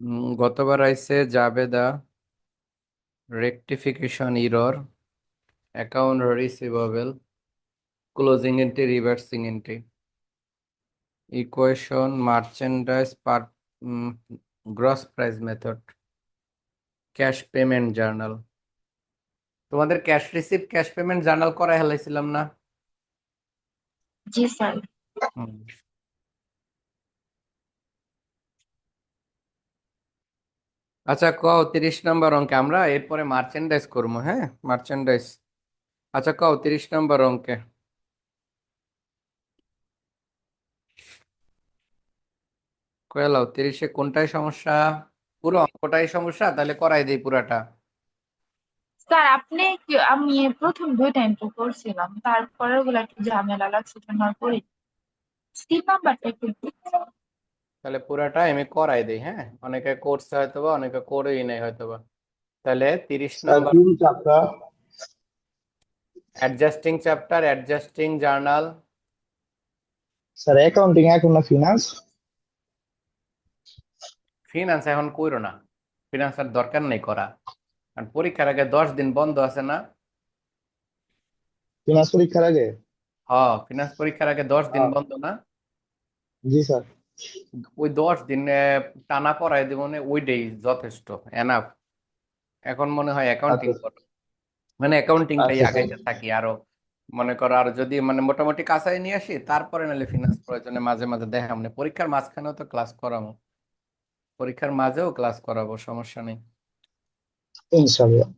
গতবার আইছে জাবেদা, rectification error, account receivable, closing entry, reversing entry, equation, merchandise পার, gross price method, cash payment journal. তোমাদের cash receive cash payment journal করা হেলাইছিলাম না? জি স্যার। হুম। আচ্ছা, 30 নম্বর অঙ্কে আমরা এরপরে মার্চেন্ডাইজ করবো, হ্যাঁ, মার্চেন্ডাইজ। আচ্ছা, 30 নম্বর অঙ্কে কয়ালাও 30-এ কোনটাই সমস্যা? পুরো অঙ্কটাই সমস্যা, তাহলে করাই দেই পুরাটা। স্যার আমি প্রথম 2 টাইম তো করছিলাম, তারপরে ওগুলো একটু ঝামেলা লাগছে জন্য আর করি। 3 নাম্বারটা একটু তাহলে পুরাটা আমি করাই দেই, হ্যাঁ, অনেকে করছে হয়তো বা অনেকে করেই নাই হয়তো বা। তাহলে 30 নম্বর, তিন চাপটা। Adjusting chapter, adjusting journal. Sir accounting এখন না ফিনান্স? ফিনান্স এখন কইরো না, ফিনান্স আর দরকার নেই করা, কারণ পরীক্ষার আগে 10 দিন বন্ধ আছে না। ফিনান্স পরীক্ষার আগে? ফিনান্স পরীক্ষার আগে 10 দিন হ্যাঁ। বন্ধ না। জি স্যার। ওই 10 দিন টানা পড়াই দিব, মানে ওইটাই যথেষ্ট, এনাফ। এখন মনে হয় অ্যাকাউন্টিং আচ্ছা। করো, মানে অ্যাকাউন্টিংটাই আচ্ছা স্যার। আগাইতে থাকি আরো। মনে করো আর যদি মানে মোটামুটি কাঁচাই নিয়ে আসি, তারপরে নাহলে ফিনান্স প্রয়োজনে মাঝে মাঝে দেখা, মানে পরীক্ষার মাঝখানেও তো ক্লাস করাবো, পরীক্ষার মাঝেও ক্লাস করাবো, সমস্যা নেই। ইনশাল্লাহ।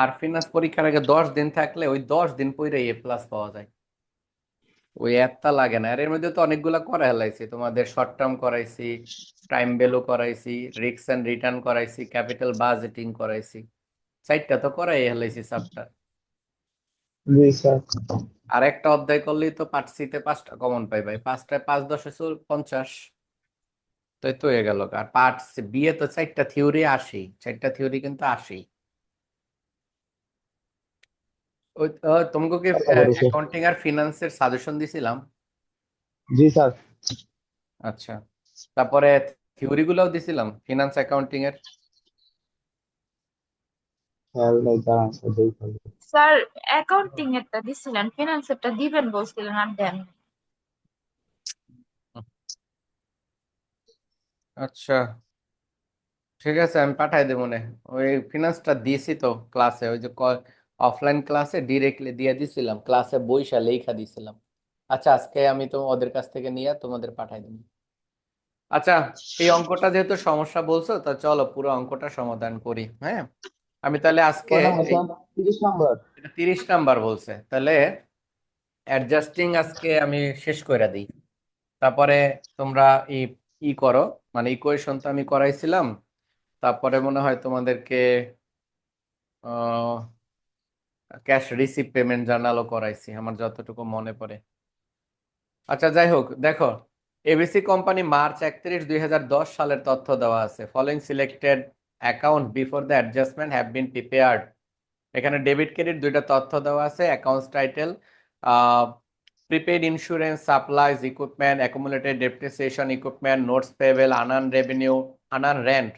আর ফিনান্স পরীক্ষার আগে 10 দিন থাকলে ওই 10 দিন পরে A+ পাওয়া যায়, ওই একটা লাগে না। আর এর মধ্যে তো অনেকগুলা করা হেলাইছি, তোমাদের শর্ট টার্ম করাইছি, টাইম ভ্যালু করাইছি, রিস্ক এন্ড রিটার্ন করাইছি, ক্যাপিটাল বাজেটিং করাইছি, 4টা তো করাই হেলাইছি চ্যাপ্টার। জি স্যার। আর একটা অধ্যায় করলেই তো পার্ট সি তে 5টা কমন পাই ভাই, 5টায় 5×10=50, তাই তো হয়ে গেল। আর পার্ট বি এ তো 4টা থিওরি 80, 4টা থিওরি কিন্তু 80। ওই তোমাকে কি আশা করি স্যার। অ্যাকাউন্টিং আর ফিনান্সের সাজেশন দিছিলাম? জি স্যার। আচ্ছা, তারপরে থিওরি গুলাও দিছিলাম ফিনান্স অ্যাকাউন্টিং এর। খেয়াল নেই, দাঁড়ান স্যার দেখি ফেলি। স্যার অ্যাকাউন্টিং এরটা দিছিলেন, ফিনান্সেরটা দিবেন বলছিলেন আর দেন। আচ্ছা, ঠিক আছে, আমি পাঠাই দেবো মনে। ওই ফিনান্সটা দিয়েছি তো ক্লাসে, ওই যে অফলাইন ক্লাসে ডিরেক্টলি দিয়ে দিছিলাম, ক্লাসে বইসা লেখা দিছিলাম। আচ্ছা, আজকে আমি তো ওদের কাছ থেকে নিয়ে তোমাদের পাঠাই দেবো। আচ্ছা, এই অঙ্কটা যেহেতু সমস্যা বলছো, তা চলো পুরো অঙ্কটা সমাধান করি, হ্যাঁ। আমি তাহলে আজকে কয় নাম্বার এই, স্যার? 30 নাম্বার? এটা 30 নাম্বার বলছে, তাহলে অ্যাডজাস্টিং আজকে আমি শেষ করে দিই। তারপরে তোমরা ই ই করো, মানে ইকুয়েশন তো আমি করাইছিলাম। তারপরে মনে হয় তোমাদেরকে ক্যাশ রিসিভ পেমেন্ট জার্নালও করাইছি আমার যতটুকু মনে পড়ে। আচ্ছা, যাই হোক, দেখো, এবিসি কোম্পানি মার্চ 31, 2010 সালের তথ্য দেওয়া আছে। Following selected account before the adjustment have been prepared. এখানে ডেবিট ক্রেডিট দুইটা তথ্য দেওয়া আছে, accounts title, prepaid insurance, supplies, equipment, accumulated depreciation, equipment, notes payable, unearn revenue, unearn rent,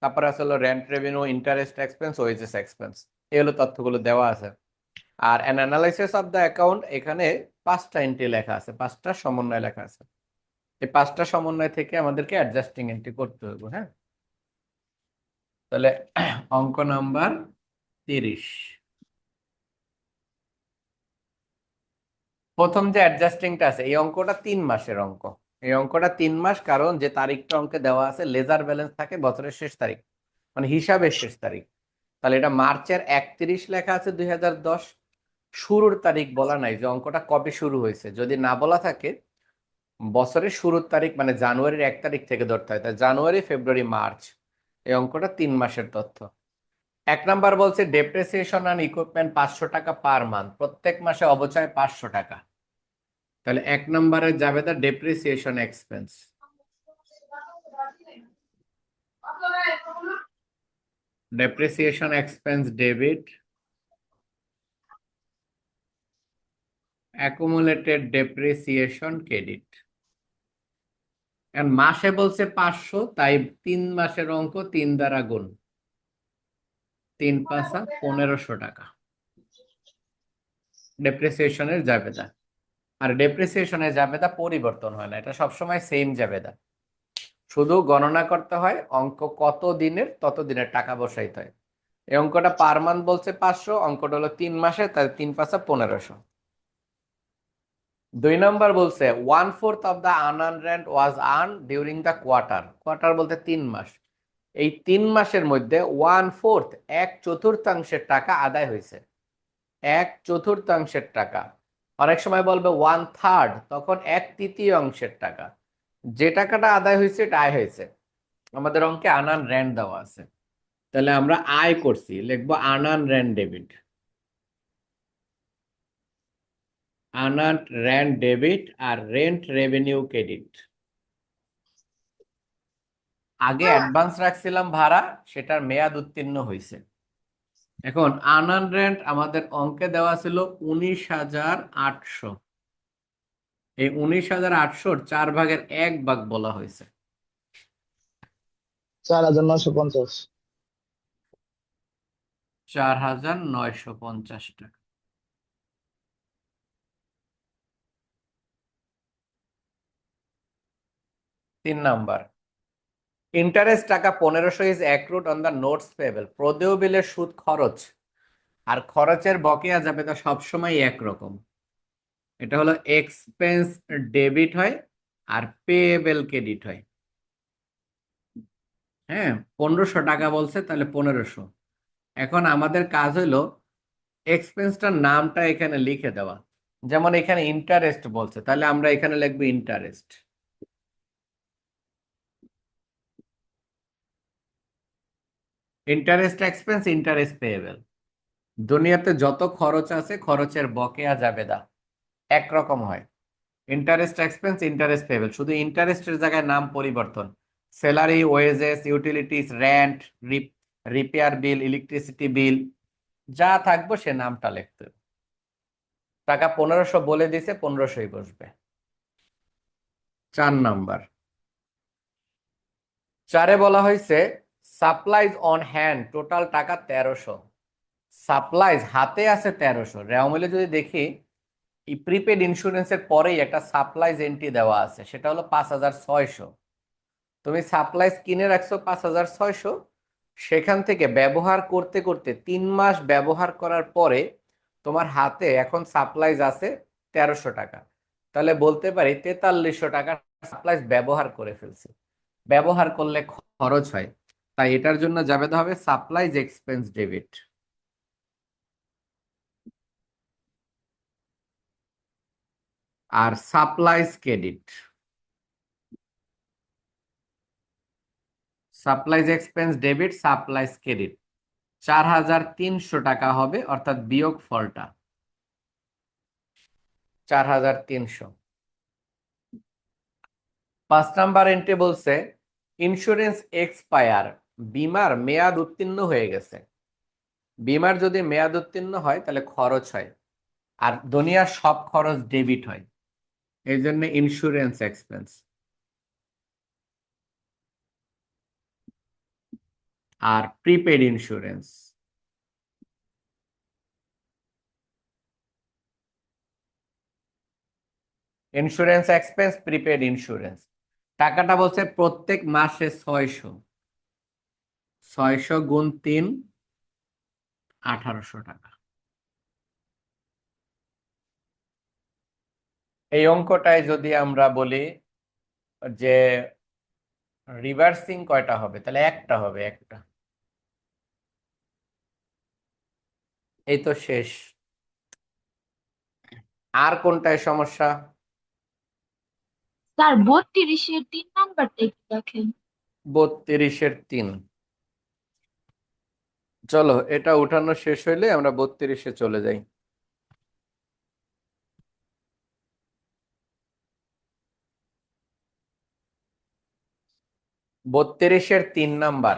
তারপরে আসলে rent revenue, interest expense, wages expense. এগুলো তথ্যগুলো দেওয়া আছে। আর an analysis of the account, এখানে 5টা এন্ট্রি লেখা আছে, 5টা সমন্বয় লেখা আছে। এই 5টা সমন্বয় থেকে আমাদেরকে অ্যাডজাস্টিং এন্ট্রি করতে হবে, হ্যাঁ। তাহলে অঙ্ক নাম্বার 30, প্রথম যে অ্যাডজাস্টিংটা আছে, এই অঙ্কটা 3 মাসের অঙ্ক। এই অঙ্কটা 3 মাস, কারণ যে তারিখটা অঙ্কে দেওয়া আছে লেজার ব্যালেন্স থাকে বছরের শেষ তারিখ, মানে হিসাবের শেষ তারিখ। তাহলে এটা মার্চের 31 লেখা আছে 2010, শুরুর তারিখ বলা নাই যে অঙ্কটা কবে শুরু হয়েছে। যদি না বলা থাকে বছরের শুরুর তারিখ, মানে জানুয়ারির 1 তারিখ থেকে ধরতে হয়, তাই জানুয়ারি, ফেব্রুয়ারি, মার্চ। এই অঙ্কটা 3 মাসের তথ্য। 1 নাম্বার বলছে ডেপ্রিসিয়েশন অন ইকুইপমেন্ট 500 টাকা পার মান্থ, প্রত্যেক মাসে অবচয় 500 টাকা। তাহলে 1 নম্বরে যাবে তার depreciation expense. Depreciation expense debit, accumulated depreciation credit. এখন মাসে বলছে 500, তাই 3 মাসের অঙ্ক 3 দ্বারা গুণ, 3 × 5 = 1500 টাকা ডেপ্রিসিয়েশনের জাবেদা। আর ডেপ্রিসিয়েশনের জাবেদা পরিবর্তন হয় না, এটা সবসময় সেম জাবেদা। শুধু গণনা করতে হয় অঙ্ক কত দিনের, তত দিনের টাকা বসাইতে হয়। এই অঙ্কটা পার মান্থ বলছে 500, অঙ্কটা হলো 3 মাসে, তাই 3 × 5 = 1500। 2 নম্বর বলছে 1/4 of the unearned rent was earn during the quarter. Quarter বলতে 3 মাস। এই 3 মাসের মধ্যে 1/4, 1/4 টাকা আদায় হয়েছে। 1/4 টাকা, অনেক সময় বলবে 1/3, তখন 1/3 টাকা। যে টাকাটা আদায় হয়েছে এটা আয় হয়েছে। আমাদের অঙ্কে আনআর্ন রেন্ট দেওয়া আছে, তাহলে আমরা আয় করছি, লিখবো unearn rent debit. Unearn rent debit আর রেন্ট রেভিনিউ ক্রেডিট। আগে অ্যাডভান্স রাখছিলাম ভাড়া, সেটার মেয়াদ উত্তীর্ণ হয়েছে। এখন আনআর্ন রেন্ট আমাদের অঙ্কে দেওয়া ছিল 19,800। এই 19,800-র 4/1 বলা হয়েছে। 4,950। 4,950 টাকা। 3 নম্বর, ইন্টারেস্ট টাকা 1500 is accrued on the notes payable. প্রদেয় বিলের সুদ খরচ আর খরচের বকেয়া জাবেদা সবসময় একরকম। এটা হলো এক্সপেন্স ডেবিট হয় আর পেয়েবল ক্রেডিট হয়। হ্যাঁ, 1500 টাকা বলছে, তাহলে 1500। এখন আমাদের কাজ হলো এক্সপেন্সটার নামটা এখানে লিখে দেওয়া। যেমন এখানে ইন্টারেস্ট বলছে, তাহলে আমরা এখানে লিখবো interest. Interest expense, interest payable. দুনিয়াতে যত খরচ আছে খরচের বকেয়া জাবেদা একরকম হয়। ইন্টারেস্ট এক্সপেন্স, ইন্টারেস্ট পেয়েবল, শুধু ইন্টারেস্টের জায়গায় নাম পরিবর্তন। Salary, wages, utilities, rent, repair bill, electricity bill, যা থাকবো সে নামটা লিখতে হবে। টাকা 1500 বলে দিছে, 1500ই বসবে। 4 নম্বর, 4-এ বলা হয়েছে সাপ্লাইজ অন হ্যান্ড টোটাল টাকা 1300। সাপ্লাইজ হাতে আছে 1300। রেওয়া মিলে যদি দেখি, এই প্রিপেড ইন্স্যুরেন্সের পরেই একটা সাপ্লাইজ এন্ট্রি দেওয়া আছে, সেটা হলো 5,600। তুমি সাপ্লাইজ কিনে রাখছো 5,600, সেখান থেকে ব্যবহার করতে করতে 3 মাস ব্যবহার করার পরে তোমার হাতে এখন সাপ্লাইজ আছে 1300 টাকা। তাহলে বলতে পারি 4300 টাকা সাপ্লাইজ ব্যবহার করে ফেলছি। ব্যবহার করলে খরচ হয়, তাই এটার জন্য যাবে হবে সাপ্লাইজ এক্সপেন্স ডেবিট। আর supplies credit, supplies expense debit, supplies credit 4,300 টাকা হবে, অর্থাৎ বিয়োগ ফলটা 4,300। 5 নাম্বার এন্ট্রি বলছে ইন্স্যুরেন্স এক্সপায়ার, বিমার মেয়াদ উত্তীর্ণ হয়ে গেছে। বিমার যদি মেয়াদ উত্তীর্ণ হয় তাহলে খরচ হয়, আর দুনিয়ার সব খরচ ডেবিট হয়, এই জন্য ইন্স্যুরেন্স এক্সপেন্স। আর prepaid insurance, insurance expense, prepaid insurance. টাকাটা বলছে প্রত্যেক মাসে 600, 600 গুণ 3, 1800 টাকা। এই অঙ্কটায় যদি আমরা বলি যে রিভার্সিং কয়টা হবে, তাহলে একটা হবে, একটা। এই তো শেষ। আর কোনটায় সমস্যা? স্যার 32-এর 3 নাম্বারটা একটু দেখেন। 32-এর 3। চলো এটা উঠানো শেষ হইলে আমরা 32-এ চলে যাই। 32-এর 3 নাম্বার।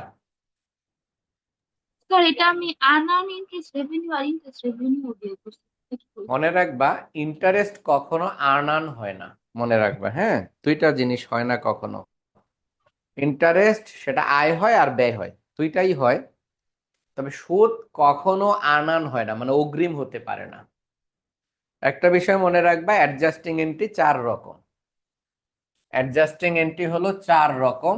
স্যার এটা আমি আনআর্ন ইন্টারেস্ট রেভিনিউ আর ইন্টারেস্ট রেভিনিউ দিয়ে করছি। মনে রাখবা ইন্টারেস্ট কখনো আর্ন হয় না, মনে রাখবা, হ্যাঁ, দুইটা জিনিস হয় না কখনো। ইন্টারেস্ট সেটা আয় হয় আর ব্যয় হয়, দুইটাই হয়। তবে সুদ কখনো আনান হয় না, মানে অগ্রিম হতে পারে না। একটা বিষয় মনে রাখবা, অ্যাডজাস্টিং এন্ট্রি 4 রকম। অ্যাডজাস্টিং এন্ট্রি হলো 4 রকম।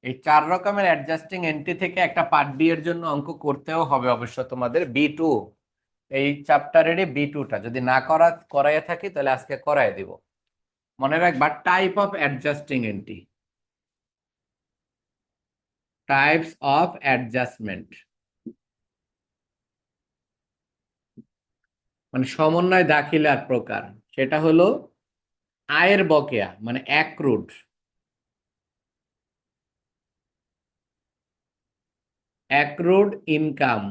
এই 4 রকমের অ্যাডজাস্টিং এন্ট্রি থেকে একটা পার্ট বি এর জন্য অঙ্ক করতেও হবে অবশ্য তোমাদের, B2। এই চ্যাপ্টারেরই B2টা যদি না করাইয়া থাকি তাহলে আজকে করাই দিব। মনে রাখবা, type of adjusting entry, types of adjustment, মানে সমন্বয় দাখিলার প্রকার। সেটা হলো আয়ের বকেয়া, মানে অ্যাক্রুড, অ্যাক্রুড ইনকাম।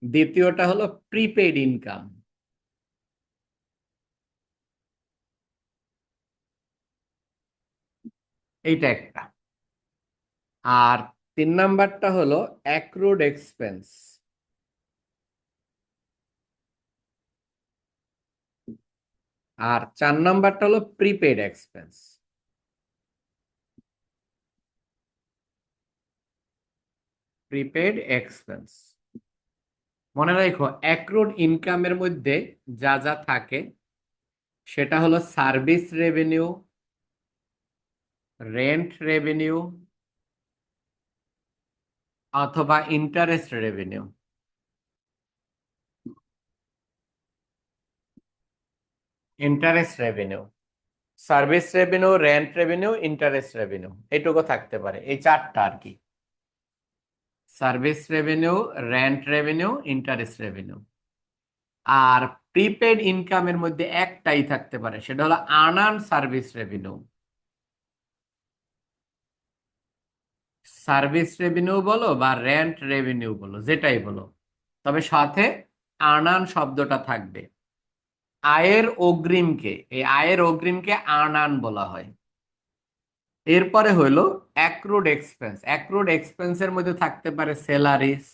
দ্বিতীয়টা হলো প্রিপেইড ইনকাম। এইটা একটা। আর 3 নাম্বারটা হলো অ্যাক্রুড এক্সপেন্স। আর 4 নাম্বারটা হলো প্রিপেইড এক্সপেন্স। প্রিপেইড এক্সপেন্স, মনে রাখো অ্যাক্রুড ইনকামের মধ্যে যা যা থাকে সেটা হলো সার্ভিস রেভিনিউ, রেন্ট রেভিনিউ, অথবা interest revenue. Interest revenue, service revenue, rent revenue, interest revenue, এইটুকু থাকতে পারে, এই 4টা আর কি। Service revenue, rent revenue, interest revenue. আর প্রিপেড ইনকামের মধ্যে একটাই থাকতে পারে, সেটা হলো unearn service revenue. Service revenue বলো বা রেন্ট রেভিনিউ বলো, যেটাই বলো, তবে সাথে আনআর্ন শব্দটা থাকবে। আয়ের অগ্রিমকে, এই আয়ের অগ্রিমকে আনআর্ন বলা হয়। এরপরে হলো অ্যাক্রুড এক্সপেন্স। অ্যাক্রুড এক্সপেন্সের মধ্যে থাকতে পারে স্যালারিস,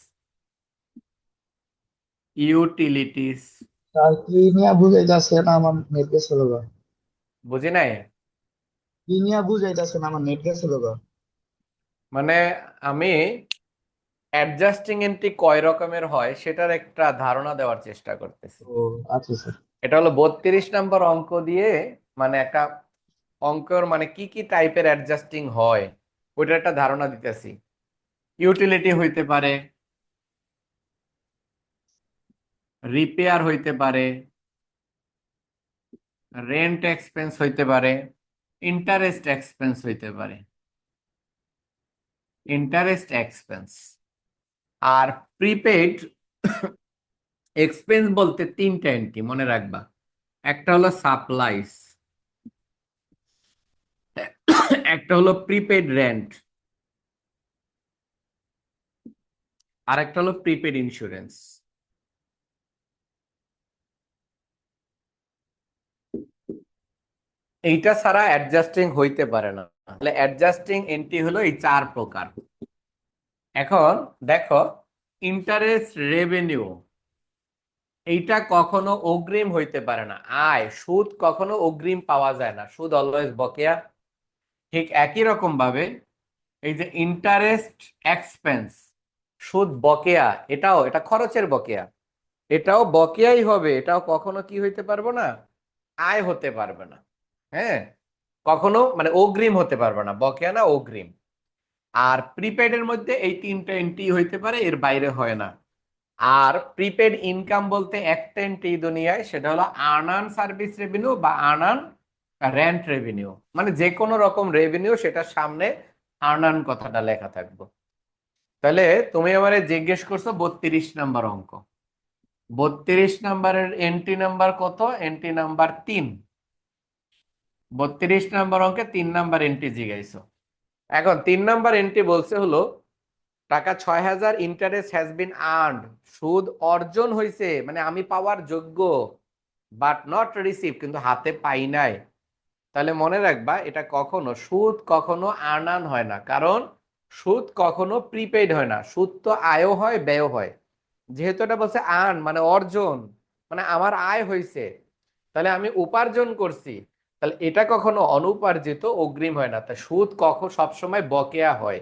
ইউটিলিটিস। স্যার কি নিয়ে বুঝাইতেছেন? আমার নেট গেছিল গো। বুঝি নাই। কি নিয়ে বুঝাইতেছেন? আমার নেট গেছিল গো। মানে আমি অ্যাডজাস্টিং এন্ট্রি কয় রকমের হয় সেটার একটা ধারণা দেওয়ার চেষ্টা করতেছি। ও আচ্ছা স্যার। এটা হলো 32 নম্বর অঙ্ক দিয়ে, মানে একটা অঙ্কের মানে কি কি টাইপের অ্যাডজাস্টিং হয় ওইটার একটা ধারণা দিতেছি। ইউটিলিটি হইতে পারে, রিপেয়ার হইতে পারে, রেন্ট এক্সপেন্স হইতে পারে, ইন্টারেস্ট এক্সপেন্স হইতে পারে। ইন্টারেস্ট এক্সপেন্স আর প্রিপেড এক্সপেন্স বলতে 3টা এন্ট্রি মনে রাখবা। একটা হলো সাপ্লাইস, একটা হলো প্রিপেড রেন্ট, আর একটা হলো প্রিপেড ইন্স্যুরেন্স। এইটা ছাড়া অ্যাডজাস্টিং হইতে পারে না। তাহলে অ্যাডজাস্টিং এন্ট্রি হলো এই 4 প্রকার। এখন দেখো, ইন্টারেস্ট রেভিনিউ এইটা কখনো অগ্রিম হইতে পারে না। আয়, সুদ কখনো অগ্রিম পাওয়া যায় না, সুদ অলওয়েজ বকেয়া। ঠিক একই রকম ভাবে এই যে ইন্টারেস্ট এক্সপেন্স, সুদ বকেয়া, এটা খরচের বকেয়া, এটাও বকেয়াই হবে, এটাও কখনো কি হইতে পারবো না, আয় হতে পারবে না। হ্যাঁ, কখনো মানে অগ্রিম হতে পারবে না, বকেয়া না, অগ্রিম। আর প্রিপেড এর মধ্যে এই 3টা এন্ট্রি হইতে পারে, এর বাইরে হয় না। আর প্রিপেড ইনকাম বলতে একটা এন্ট্রি দুনিয়ায়, সেটা হলো আর্নান সার্ভিস রেভিনিউ বা আর্নান রেন্ট রেভিনিউ, মানে যে কোনো রকম রেভিনিউ সেটার সামনে আর্নান কথাটা লেখা থাকবে। তাহলে তুমি আমারে জিজ্ঞেস করছো 32 নম্বর অঙ্ক, 32 নম্বরের এন্ট্রি নাম্বার কত? Entry number 3। 32 নম্বর অঙ্কে 3 নাম্বার এন্ট্রি জিগাইছো। এখন 3 নাম্বার এন্ট্রি বলছে হলো টাকা 6,000, ইন্টারেস্ট হ্যাজ বিন আর্নড, সুদ অর্জন হয়েছে, মানে আমি পাওয়ার যোগ্য, বাট নট রিসিভ, কিন্তু হাতে পাই নাই। তাহলে মনে রাখবা, এটা কখনো সুদ কখনো আর্নান হয় না, কারণ সুদ কখনো প্রিপেইড হয় না। সুদ তো আয়ও হয় ব্যয়ও হয়। যেহেতু এটা বলছে আর্ন মানে অর্জন, মানে আমার আয় হয়েছে, তাহলে আমি উপার্জন করছি, তাহলে এটা কখনো অনুপার্জিত অগ্রিম হয় না। তা সুদ কখন সবসময় বকেয়া হয়,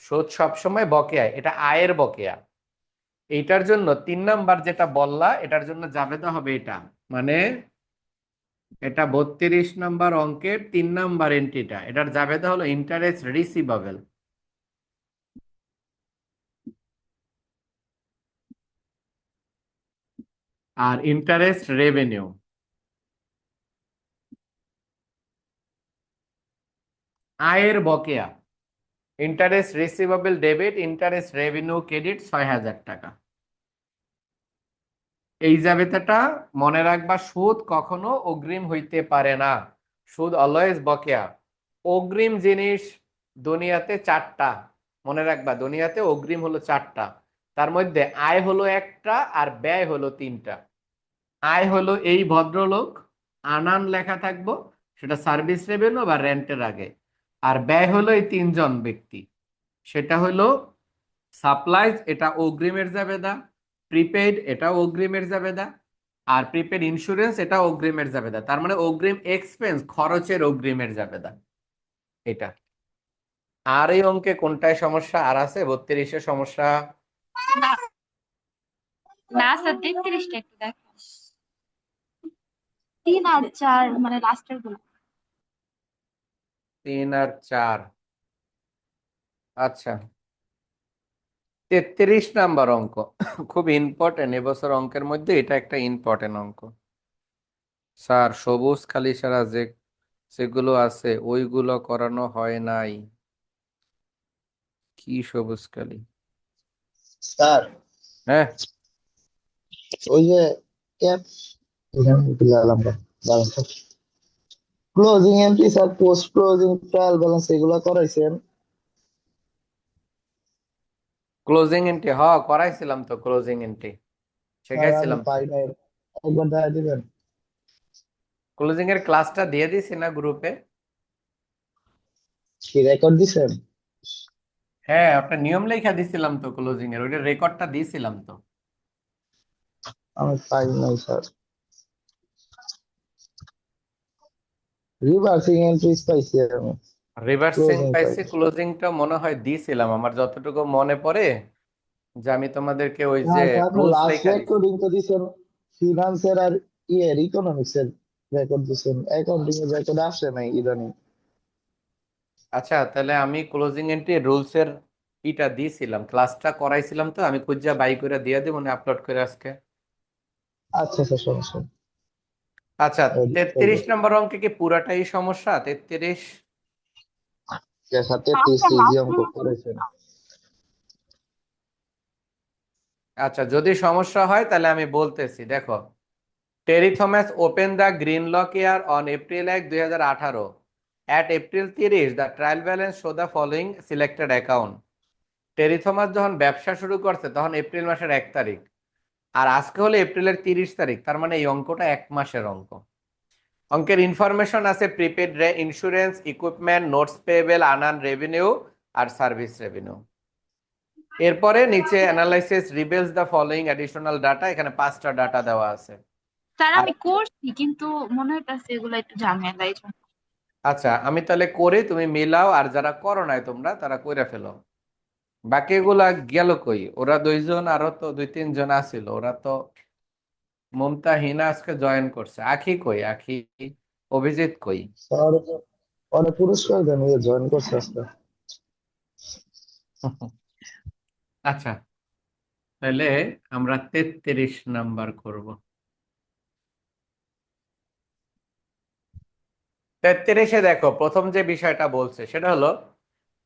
সুদ সবসময় বকেয়া, এটা আয়ের বকেয়া। এইটার জন্য 3 নাম্বার যেটা বললা, এটার জন্য জাবেদা হবে এটা, মানে এটা 32 নাম্বার অঙ্কের 3 নাম্বার এন্ট্রিটা, এটার জাবেদা হলো ইন্টারেস্ট রিসিভাবেল আর ইন্টারেস্ট রেভিনিউ। আয়ের বকেয়া, interest receivable debit, interest revenue credit 6,000 টাকা। এই জাবেদাটা মনে রাখবা, সুদ কখনো অগ্রিম হইতে পারে না, সুদ অলওয়েজ বকেয়া। অগ্রিম জিনিস দুনিয়াতে 4টা, মনে রাখবা, দুনিয়াতে অগ্রিম হলো 4টা, তার মধ্যে আয় হলো একটা আর ব্যয় হলো 3টা। আয় হলো এই ভদ্রলোক, আনান লেখা থাকবো, সেটা সার্ভিস রেভিনিউ বা রেন্টের আগে। আর ব্যয় হলো এই 3জন ব্যক্তি, সেটা হলো সাপ্লাইজ, এটা অগ্রিমের জাবেদা, প্রিপেইড এটা অগ্রিমের জাবেদা, আর প্রিপেইড ইন্স্যুরেন্স এটা অগ্রিমের জাবেদা। তার মানে অগ্রিম এক্সপেন্স, খরচের অগ্রিমের জাবেদা এটা। আর এই অঙ্কে কোনটায় সমস্যা আর আছে? 32-এ সমস্যা? না, না স্যার, 33টা একটু দেখেন। 3 আর 4 মানে লাস্টের গুলো। 3 আর 4, আচ্ছা। 33 নাম্বার অঙ্ক খুব ইম্পর্টেন্ট, এবছর অঙ্কের মধ্যে এটা একটা ইম্পর্টেন্ট অঙ্ক। স্যার সবুজ খালি সারা যেগুলো আছে ওইগুলো করানো হয় নাই। কি সবুজ খালি? স্যার হ্যাঁ, ওই যে ক্যাপ এখানে দিলাম আমরা balance closing entry sir, post closing trial balance এগুলো করাইছেন? ক্লোজিং এন্ট্রি করাইছিলাম তো, ক্লোজিং এন্ট্রি স্যার আমি শেখাইছিলাম তো। পাই নাই, একবার দেখা দিবেন? ক্লোজিং এর ক্লাসটা দিয়ে দিছি না গ্রুপে? কি রেকর্ড দিছেন? হ্যাঁ, আপনার নিয়ম লেখা দিছিলাম তো, ক্লোজিং এর ওইটা রেকর্ডটা দিয়েছিলাম তো। আমি পাই নাই স্যার। রিভার্সিং এন্ট্রিজ পাইছি আমি, রিভার্সিং ক্লোজিং পাই পাইছি, নাই। ক্লোজিংটা মনে হয় দিয়েছিলাম, আমার যতটুকু মনে পড়ে, যে আমি তোমাদেরকে ওই না যে স্যার, আপনি রুলস লাস্ট লেখা দিছি। রেকর্ডিং তো দিছেন ফিনান্সের আর ইকোনমিক্স এর রেকর্ড দিছেন, অ্যাকাউন্টিং এর রেকর্ড আসে নাই ইদানিং। আচ্ছা, তাহলে আমি ক্লোজিং এন্ট্রি রুলস এর ইটা দিয়েছিলাম, ক্লাসটা করাইছিলাম তো, আমি খুঁজা বাই করে দিয়ে দেবো না, আপলোড করে আজকে। আচ্ছা স্যার, সমস্যা নেই। আচ্ছা, এডিট করবো। 33 নম্বর অঙ্কে কি পুরাটাই সমস্যা? 33? সাথে ত্রিশ আচ্ছা, ইজি লাস্টে অঙ্ক করেছেন। আচ্ছা, যদি সমস্যা হয় তাহলে আমি বলতেছি, দেখো। Terry Thomas open the Greenlock air on April 1, 2018। At April 30 the trial balance show the following selected account. Terry Thomas যখন ব্যবসা শুরু করছে তখন এপ্রিল মাসের 1 তারিখ, আর আজকে হলো এপ্রিলের 30 তারিখ, তার মানে এই অঙ্কটা 1 মাসের অঙ্ক। অঙ্কের ইনফরমেশন আছে prepaid insurance, equipment, notes payable, আনআন রেভিনিউ আর সার্ভিস রেভিনিউ। এরপরে নিচে analysis reveals the following additional data, এখানে 5টা ডাটা দেওয়া আছে। স্যার আর আমি করছি, কিন্তু মনে হইতাছে এগুলো একটু ঝামেলা, এই জন্য। আচ্ছা, আমি তাহলে করে তুমি মিলাও, আর যারা করো নাই তোমরা তারা কইরা ফেলো। বাকিগুলা গেল কই? ওরা 2 জন, আরো তো 2-3 জন আছিল, ওরা তো মুমতাহিনা আজকে জয়েন করছে। আখি কই? আখি, অভিজিৎ কই? স্যার অনেক পুরস্কার দেন, জয়েন করছে আজকে। আচ্ছা, তাহলে আমরা 33 নাম্বার করব। 33-এ দেখো, প্রথম যে বিষয়টা বলছে সেটা হলো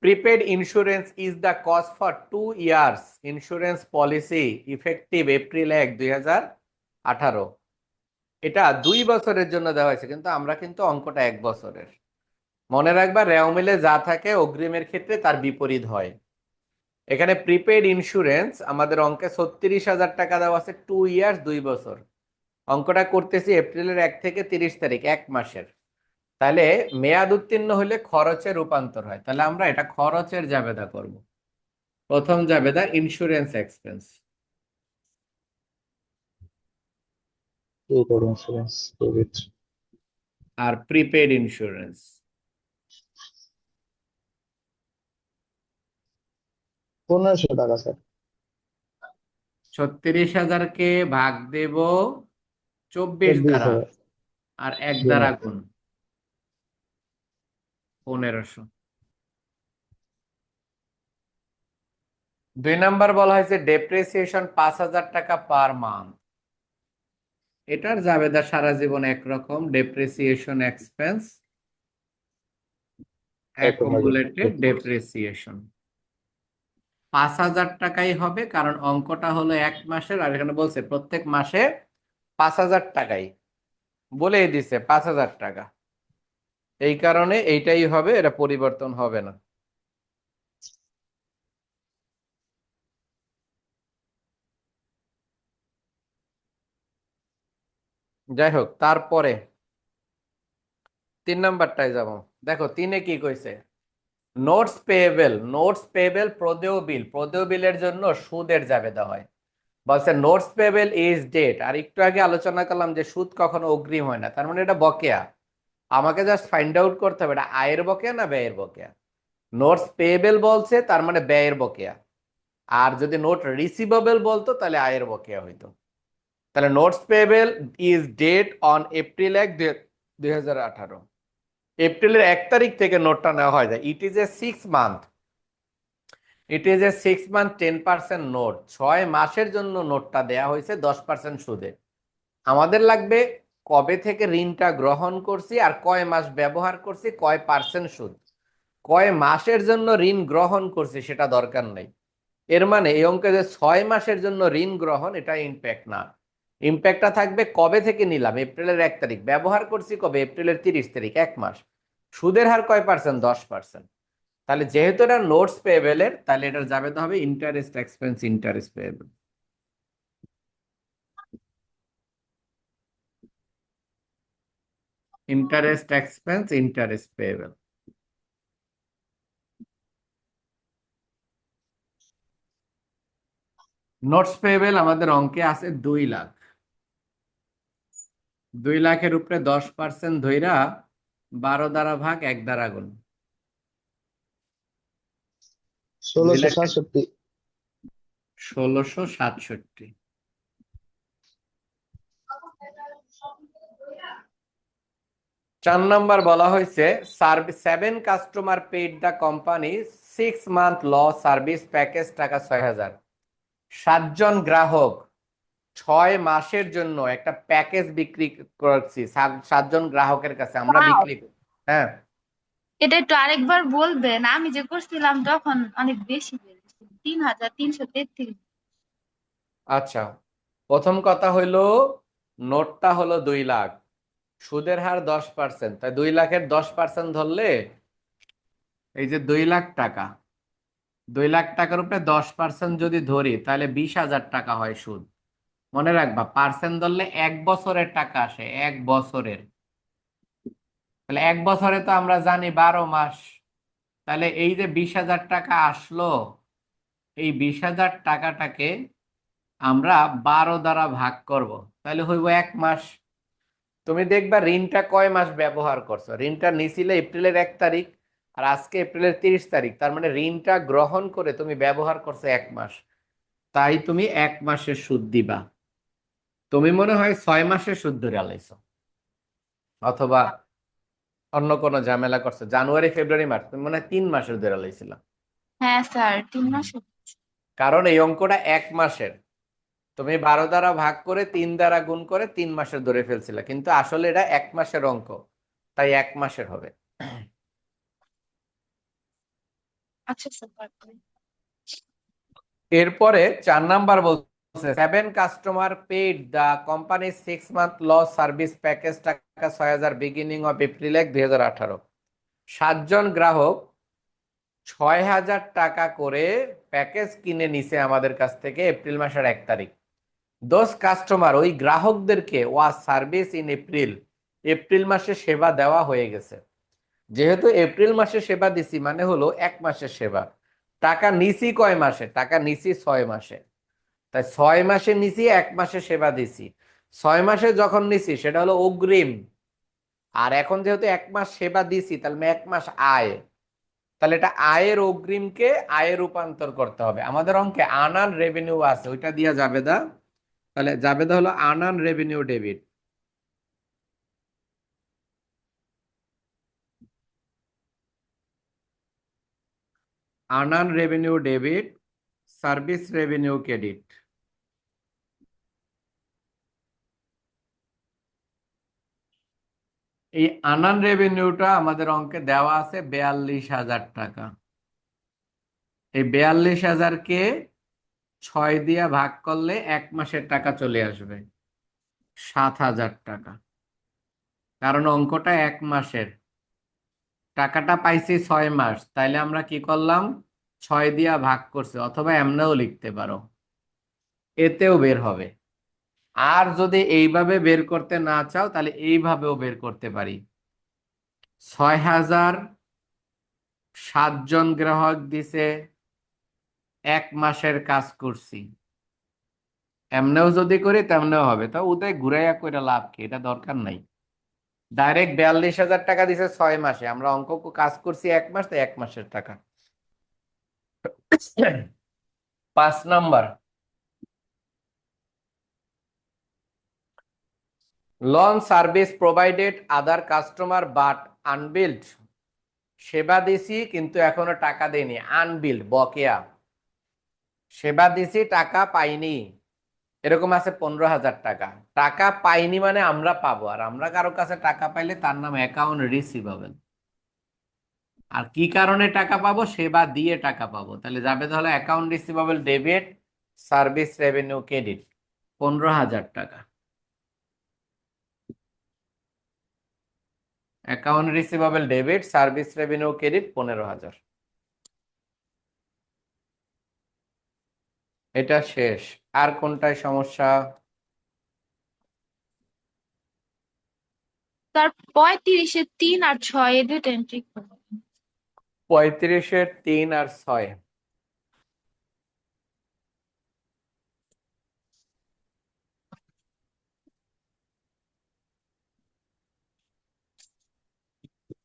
prepaid insurance is the cost for 2 years insurance policy effective April 1, 2018। এটা 2 বছরের জন্য দেওয়া হয়েছে, কিন্তু আমরা কিন্তু অঙ্কটা 1 বছরের। মনে রাখবা, রেও মিলে যা থাকে অগ্রিমের ক্ষেত্রে তার বিপরীত হয়। এখানে প্রিপেড ইন্স্যুরেন্স আমাদের অঙ্কে 36,000 টাকা দেওয়া আছে, 2 ইয়ার্স 2 বছর। অঙ্কটা করতেছি এপ্রিলের 1 থেকে 30 তারিখ, 1 মাসের। তাহলে মেয়াদ উত্তীর্ণ হলে খরচে রূপান্তর হয়, তাহলে আমরা এটা খরচের জাবেদা করব। প্রথম জাবেদা insurance expense. prepaid insurance, debit. আর প্রিপেড ইন্স্যুরেন্স। 1500 টাকা স্যার। 36,000-কে ভাগ দেব 24 দ্বারা 24,000। আর 1 জি দ্বারা ম্যাম। গুণ 1500। 2 নাম্বার বলা হয়েছে ডেপ্রিসিয়েশন 5,000 টাকা পার মান্থ। এটার জাবেদা সারা জীবন একরকম, ডেপ্রিসিয়েশন এক্সপেন্স অ্যাকুমুলেটেড ডেপ্রিসিয়েশন 5,000 টাকাই হবে, কারণ অঙ্কটা হলো 1 মাসের, আর এখানে বলছে প্রত্যেক মাসে 5,000 টাকাই বলেই দিছে 5,000 টাকা, এই কারণে এইটাই হবে, এটা পরিবর্তন হবে না। যাই হোক, তারপরে 3 নাম্বারটায় যাব। দেখো 3-এ কি কইছে, নোটস পেয়েবল প্রদেয় বিল, প্রদেয় বিলের জন্য সুদের জাবেদা হয়। বলছে নোটস পেয়েবল ইজ ডেট, আর একটু আগে আলোচনা করলাম যে সুদ কখনো অগ্রিম হয় না, তার মানে এটা বকেয়া। আমাকে জাস্ট ফাইন্ড আউট করতে হবে এটা আয়ের বকেয়া না ব্যয়ের বকেয়া। নোটস পেয়েবল বলছে তার মানে ব্যয়ের বকেয়া, আর যদি নোট রিসিভেবল বলতো তাহলে আয়ের বকেয়া হইতো। তাহলে notes payable is date on April 1, 2018। এপ্রিলের 1 তারিখ থেকে নোটটা নেওয়া হয় যায়। It is a 6 month 10% note, 6 মাসের জন্য নোটটা দেয়া হয়েছে 10% সুদে। আমাদের লাগবে কবে থেকে ঋণটা গ্রহণ করছি আর কয় মাস ব্যবহার করছি, কয় পার্সেন্ট সুদ। কয় মাসের জন্য ঋণ গ্রহণ করছি সেটা দরকার নেই। এর মানে এই অঙ্কে যে 6 মাসের জন্য ঋণ গ্রহণ, এটা ইম্প্যাক্ট না। ইম্প্যাক্টটা থাকবে কবে থেকে নিলাম, এপ্রিলের 1 তারিখ, ব্যবহার করছি কবে, এপ্রিলের 30 তারিখ, 1 মাস। সুদের হার কয় পার্সেন্ট, 10%। তাহলে যেহেতু এটা নোটস পেয়েবলের, তাহলে এটার যাবে তো হবে interest expense interest payable. Interest expense interest payable. Notes payable আমাদের অঙ্কে আছে 2 লাখ। 2 লাখের উপরে 10% ধইরা 12 দ্বারা ভাগ 1 দ্বারা গুণ। 2 লাখ 1667। 1667। 4 নাম্বার বলা হয়েছে 7 customer paid the company 6 month lawn service package টাকা 6,000। 7 জন গ্রাহক 6 মাসের জন্য একটা প্যাকেজ বিক্রি করছি 7 জন গ্রাহকের কাছে আমরা Wow! বিক্রি। হ্যাঁ, এটা একটু আরেকবার বলবেন, আমি যে করছিলাম তখন অনেক বেশি বলেছি, 3,333। আচ্ছা। প্রথম কথা হইলো নোটটা হলো 2 লাখ, সুদের হার 10%, তাই 2 লাখের 10% ধরলে এই যে 2 লাখ টাকা, 2 লাখ টাকার উপরে 10% যদি ধরি তাহলে 20,000 টাকা হয় সুদ। মনে রাখবা পার্সেন্ট ধরলে 1 বছরের টাকা আসে, 1 বছরের। তাহলে 1 বছরে তো আমরা জানি 12 মাস। তাহলে এই যে 20,000 টাকা আসলো, এই 20,000 টাকাটাকে আমরা 12 দ্বারা ভাগ করব, তাহলে হইব 1 মাস। তুমি দেখবা ঋণটা কয় মাস ব্যবহার করছো, ঋণটা নিছিলে এপ্রিলের 1 তারিখ আর আজকে এপ্রিলের 30 তারিখ, তার মানে ঋণটা গ্রহণ করে তুমি ব্যবহার করছো 1 মাস, তাই তুমি 1 মাসের সুদ দিবা। তুমি মনে হয় 6 মাসের সুদ ধরে আলাইছো, অথবা অন্য কোনো ঝামেলা করছো, জানুয়ারি ফেব্রুয়ারি মার্চ, তুমি মনে হয় 3 মাসের ধরে আলাইছিলা। হ্যাঁ স্যার, 3 মাস। কারণ এই অঙ্কটা 1 মাসের, তুমি 12 দ্বারা ভাগ করে 3 দ্বারা গুণ করে 3 মাসের ধরে ফেলছিলা, কিন্তু আসলে এটা 1 মাসের অঙ্ক, তাই 1 মাসের হবে। আচ্ছা স্যার, তারপরে এরপরে 4 নাম্বার বলছে 7 customer paid the company 6 month lawns service package টাকা 6,000 বিগিনিং অফ এপ্রিল 1, 2018। 7 জন গ্রাহক 6,000 টাকা করে প্যাকেজ কিনে নিছে আমাদের কাছ থেকে এপ্রিল মাসের 1 তারিখ। দোজ কাস্টমার, ওই গ্রাহকদেরকে ওয়াজ সার্ভিস ইন এপ্রিল, এপ্রিল মাসে সেবা দেওয়া হয়ে গেছে। যেহেতু এপ্রিল মাসে সেবা দিছি মানে হলো 1 মাসের সেবা। টাকা নিছি কয় মাসে, টাকা নিছি 6 মাসে, তাই 6 মাসে নিছি 1 মাসে সেবা দিছি। 6 মাসে যখন নিছি সেটা হলো অগ্রিম, আর এখন যেহেতু 1 মাস সেবা দিছি তাহলে 1 মাস আয়, তাহলে এটা আয়ের অগ্রিমকে আয়ে রূপান্তর করতে হবে। আমাদের অঙ্কে আনআন রেভিনিউ আছে, ওইটা দিয়া জাবেদা, তাহলে জাবেদা হলো আনআন রেভিনিউ ডেবিট। আনআন revenue debit, service revenue credit. এই আনআন রেভিনিউটা আমাদের অঙ্কে দেওয়া আছে 42,000 টাকা। এই 42,000-কে 6 দিয়ে ভাগ করলে 1 মাসের টাকা চলে আসবে 7,000 টাকা, কারণ অঙ্কটা 1 মাসের। টাকাটা পাইছি 6 মাস, তাইলে আমরা কি করলাম, 6 দিয়া ভাগ করছি, অথবা এমনেও লিখতে পারো, এতেও বের হবে। আর যদি এইভাবে বের করতে না চাও তাহলে এইভাবেও বের করতে পারি। 6,000 7 জন গ্রাহক দিছে, 1 মাসের কাজ করছি, এমনেও যদি করি তেমনেও হবে। তো উদয় ঘুরাইয়া কইরা লাভ কি, এটা দরকার নাই। ডাইরেক্ট 42,000 টাকা দিছে 6 মাসে, আমরা অঙ্ক কাজ করছি 1 মাস, তাই 1 মাসের টাকা। 5 number, lawn service provided other customer but unbilled. সেবা দিছি কিন্তু এখনো টাকা দেয়নি, আনবিল্ড বকেয়া। সেবা দিছি টাকা পাইনি, এরকম আছে 15,000 টাকা। টাকা পাইনি মানে আমরা পাবো, আর আমরা কারো কাছে টাকা পাইলে তার নাম অ্যাকাউন্ট রিসিভেবল। আর কি কারণে টাকা পাবো, সেবা দিয়ে টাকা পাবো, তাহলে যাবে তাহলে account receivable debit, service revenue credit, 15,000 টাকা। Account receivable debit, service revenue credit 15,000। এটা শেষ। আর কোনটায় সমস্যা? স্যার 35-এর 3 আর 6 এই দুইটা এন্ট্রি করবেন। 35-এর 3 আর 6।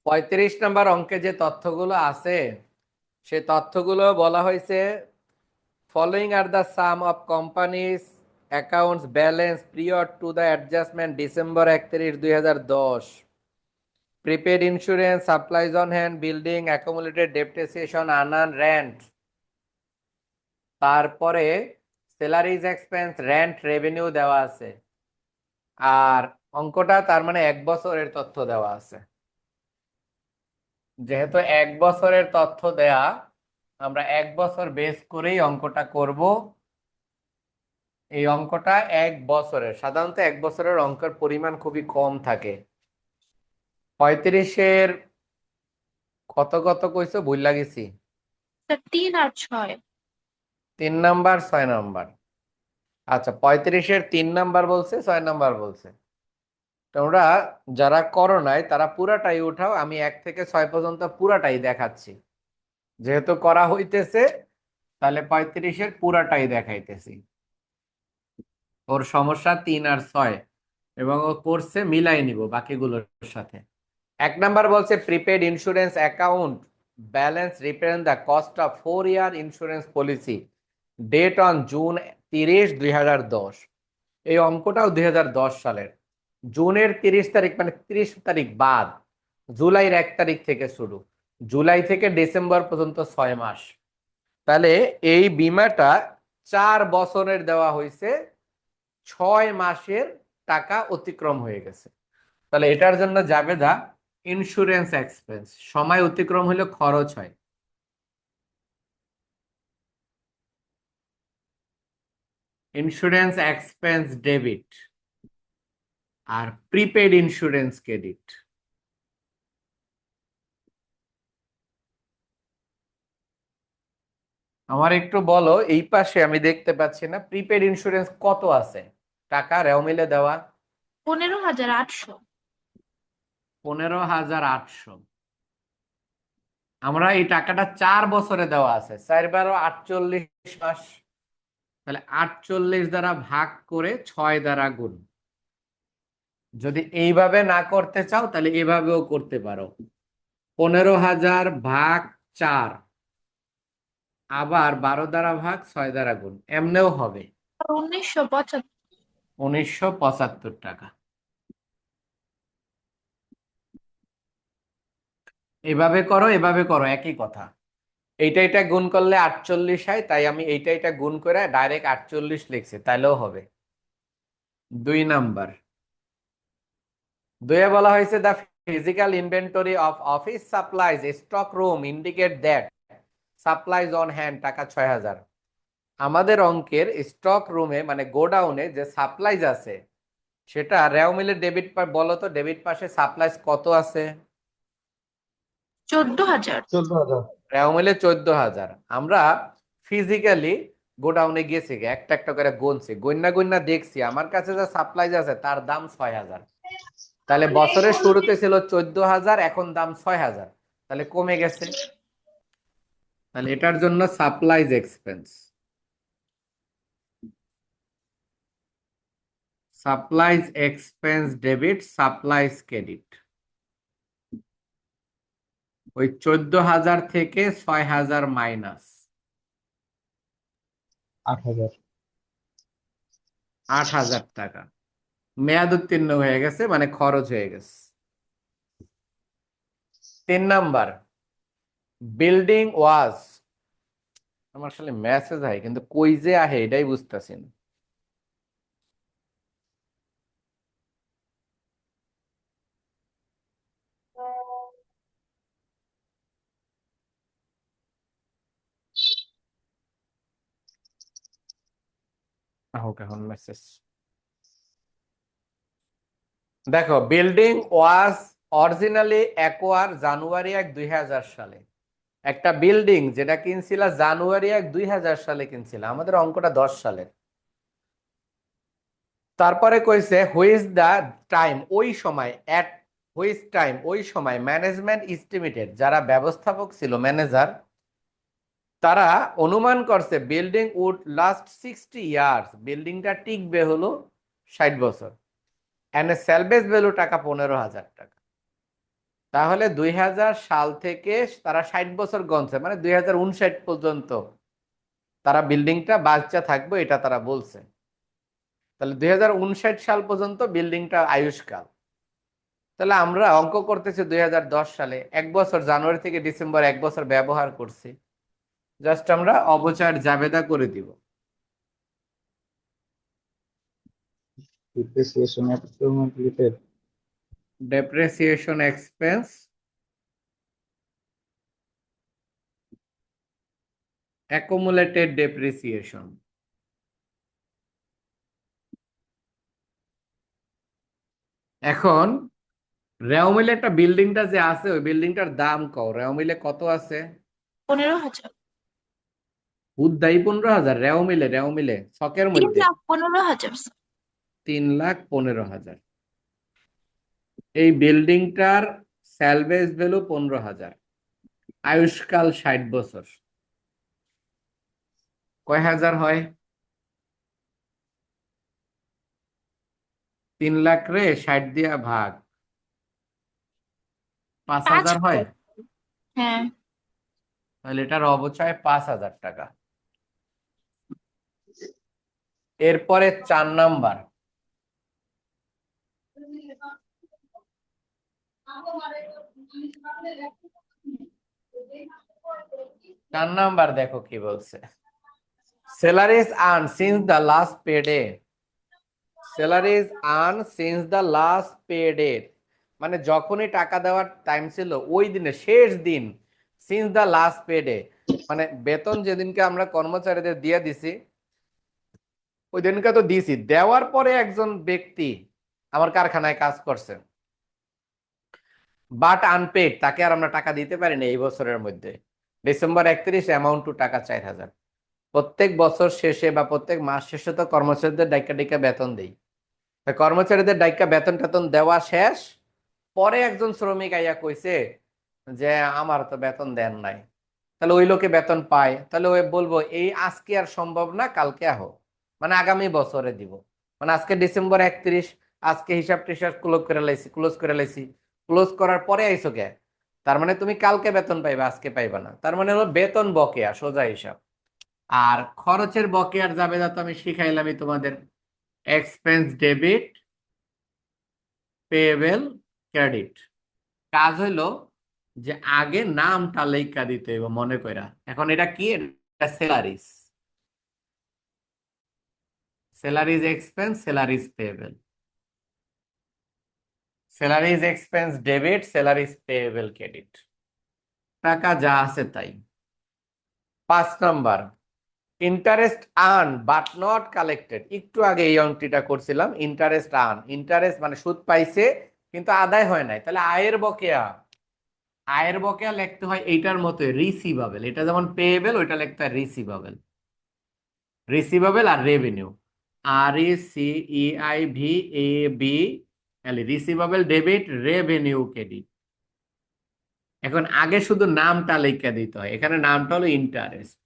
পঁয়ত্রিশ নাম্বার অঙ্কে যে তথ্যগুলো আছে সে তথ্যগুলো বলা হয়েছে, following are the some of companies accounts balance period to the adjustment December 31, 2010। Prepaid insurance, supplies on hand, building, accumulated depreciation, আনআন রেন্ট, তারপরে স্যালারিজ এক্সপেন্স, রেন্ট, রেভিনিউ দেওয়া আছে। আর অঙ্কটা তার মানে 1 বছরের তথ্য দেওয়া আছে। যেহেতু 1 বছরের তথ্য দেয়া, আমরা 1 বছর বেস করেই অঙ্কটা করব। এই অঙ্কটা 1 বছরের, সাধারণত 1 বছরের অঙ্কের পরিমাণ খুবই কম থাকে। 35-এর কত কত কইছো ভুল গেছি। স্যার 3 আর 6। 3 নাম্বার 6 নাম্বার। আচ্ছা, 35-এর 3 নাম্বার বলছে, 6 নাম্বার বলছে। তোমরা যারা করো নাই তারা পুরাটাই উঠাও, আমি 1 থেকে 6 পর্যন্ত পুরাটাই দেখাচ্ছি। যেহেতু করা হইতেছে তাহলে 35-এর পুরাটাই দেখাইতেছি। ওর সমস্যা 3 আর 6, এবং ও করছে মিলাই নিব বাকিগুলোর সাথে। 1 নাম্বার বলছে prepaid insurance account balance represent the cost of 4 year insurance policy date on June 30, 2010। এই অঙ্কটাও 2010 সালের। জুনের 30 তারিখ মানে 30 তারিখ বাদ, জুলাইয়ের 1 তারিখ থেকে শুরু, জুলাই থেকে ডিসেম্বর পর্যন্ত 6 মাস। তাহলে এই বীমাটা 4 বছরের দেওয়া হয়েছে, 6 মাসের টাকা অতিক্রম হয়ে গেছে। তাহলে এটার জন্য জাবেদা ইন্স্যুরেন্স এক্সপেন্স, সময় অতিক্রম হলে খরচ হয়। ইন্স্যুরেন্স এক্সপেন্স ডেবিট আর প্রিপেড ইন্স্যুরেন্স ক্রেডিট। আমার একটু বলো, এই পাশে আমি দেখতে পাচ্ছি না প্রিপেড ইন্স্যুরেন্স কত আছে টাকা রেও মিলে দেওয়া। 15,800। 15,800। আমরা এই টাকাটা 4 বছরে দেওয়া আছে, 4 × 12 = 48 মাস। তাহলে 48 দ্বারা ভাগ করে 6 দ্বারা গুণ, যদি এইভাবে না করতে চাও তাহলে এভাবেও করতে পারো। 15,000 ভাগ 4, আবার 12 দ্বারা ভাগ 6 দ্বারা গুণ, এমনেও হবে 1975। 1975 টাকা। এভাবে করো, এভাবে করো, একই কথা। এইটা গুণ করলে 48 হয়, তাই আমি এইটা গুণ করে ডাইরেক্ট 48 লিখছি, তাইলেও হবে। 2 নাম্বার, দুয়ে বলা হয়েছে the physical inventory of office supplies stock room indicate that supplies on hand টাকা 6,000। আমাদের অঙ্কের স্টক রুমে মানে গোডাউনে যে সাপ্লাইজ আছে সেটা রেও মিলে ডেবিট বলো তো, ডেবিট পাশে সাপ্লাইজ কত আছে? 14,000। 14,000। রেও মিলে 14,000। আমরা ফিজিক্যালি গোডাউনে গেছি, একটা একটা করে গুনছি, গন্যা গন্যা দেখছি আমার কাছে যে সাপ্লাইজ আছে তার দাম 6,000। তাহলে বছরের শুরুতে ছিল 14,000, এখন দাম 6,000, তাহলে কমে গেছে। তাহলে এটার জন্য supplies expense, supplies expense debit, supplies credit. ওই 14,000 থেকে 6,000 মাইনাস 8,000। 8,000 টাকা মেয়াদ উত্তীর্ণ হয়ে গেছে, মানে খরচ হয়ে গেছে। 3 নাম্বার, বিল্ডিং ওয়াজ, আমার আসলে মেসেজ হয় কিন্তু কই যে আহে এটাই বুঝতেছি না। হোক এখন মেসেজ। দেখো, বিল্ডিং ওয়াজ অরিজিনালি অ্যাকোয়ার জানুয়ারি 1, 2000 সালে। একটা বিল্ডিং যেটা কিনছিল জানুয়ারি 1, 2000 সালে কিনছিল, আমাদের অঙ্কটা 10 সালের। তারপরে কইছে হুইচ দা টাইম, ওই সময়, এট হুইচ টাইম, ওই সময় ম্যানেজমেন্ট এস্টিমেটেড, যারা ব্যবস্থাপক ছিল ম্যানেজার, তারা অনুমান করছে বিল্ডিং উড লাস্ট 60 ইয়ার্স, বিল্ডিংটা টিকবে হলো 60 বছর, এন্ড সেলভেজ ভ্যালু টাকা 15,000 টাকা। তাহলে 2000 সাল থেকে তারা 60 বছর গণছে, মানে 2059 পর্যন্ত তারা বিল্ডিংটা বাচ্চা থাকবে, এটা তারা বলছে। তাহলে 2059 সাল পর্যন্ত বিল্ডিংটা আয়ুষ্কাল। তাহলে আমরা অঙ্ক করতেছি 2010 সালে, 1 বছর, জানুয়ারি থেকে ডিসেম্বর 1 বছর ব্যবহার করছি, জাস্ট আমরা অবচয়ের জাবেদা করে দিব। Depreciation accumulated. Depreciation expense accumulated depreciation. এখন রেও মিলে একটা বিল্ডিংটা যে আছে ওই বিল্ডিংটার দাম কও, রেও মিলে কত আছে? 15,000। উদ্যায়ী 15,000, রেও মিলে শখের তিন মধ্যে লাখ 15,000। 3,15,000। এই বিল্ডিংটার স্যালভেজ ভ্যালু 15,000, আয়ুষ্কাল 60 বছর, কয় হাজার হয়? 3 লাখ রে 60 দিয়া ভাগ, 5,000 হয়। 5,000। হ্যাঁ। তাহলে এটার অবচয় 5,000 টাকা। এরপরে 4 নাম্বার, 4 নাম্বার দেখো কি বলছে, salaries earned since the last payday, salaries earned since the last payday, মানে যখনই টাকা দেওয়ার টাইম ছিল ওই দিনে শেষ দিন, since the last payday, মানে বেতন যেদিনকে আমরা কর্মচারীদের দিয়ে দিছি ওই দিনকে তো দিছি, দেওয়ার পরে একজন ব্যক্তি আমার কারখানায় কাজ করছে বাট আনপেড, তাকে আর আমরা টাকা দিতে পারি না এই বছরের মধ্যে, ডিসেম্বর 31 অ্যামাউন্ট টু টাকা 4,000। প্রত্যেক বছর শেষে বা প্রত্যেক মাস শেষে তো কর্মচারীদের ডাইকা ডাইকা বেতন দেই, তা কর্মচারীদের ডাইকা বেতন টেতন দেওয়া শেষ, পরে একজন শ্রমিক আইয়া কইছে যে আমার তো বেতন দেন নাই, তাহলে ওই লোকে বেতন পায়, তাহলে ওই বলবো এই আজকে আর সম্ভব না, কালকে আহো, মানে আগামী বছরে দিব। মানে আজকে ডিসেম্বর 31, আজকে হিসাব টিসাব ক্লোজ করে লাইছি, ক্লোজ করার পরে আইসো কে? তার মানে তুমি কালকে বেতন পাইবা, আজকে পাইবা না, তার মানে হলো বেতন বকেয়া, সোজা হিসাব। আর খরচের বকেয়ার জাবেদা তো আমি শিখাইলামই তোমাদের, এক্সপেন্স ডেবিট, পেয়েবল ক্রেডিট। কাজ হইলো যে আগে নামটা লেখা দিতে হবে মনে কইরা। এখন এটা কি? এটা salaries, salaries expense, salaries payable, salaries expense debit, salaries payable credit, টাকা যা আছে তাই। 5 নম্বর, interest earn but not collected. একটু আগে এই অঙ্কটা করছিলাম, ইন্টারেস্ট আর্ন, ইন্টারেস্ট মানে সুদ পাইছে কিন্তু আদায় হয় নাই, তাহলে আয়ের বকেয়া। আয়ের বকেয়া লিখতে হয় এইটার মতো, রিসিভাবেল। এটা যেমন পেয়েবল, ওইটা লিখতে হয় রিসিভাবেল। রিসিভাবেল আর revenue, RECEIVABL, receivable debit, revenue credit. এখন আগে শুধু নামটা লিখে দিতে হয়, এখানে নামটা হলো interest.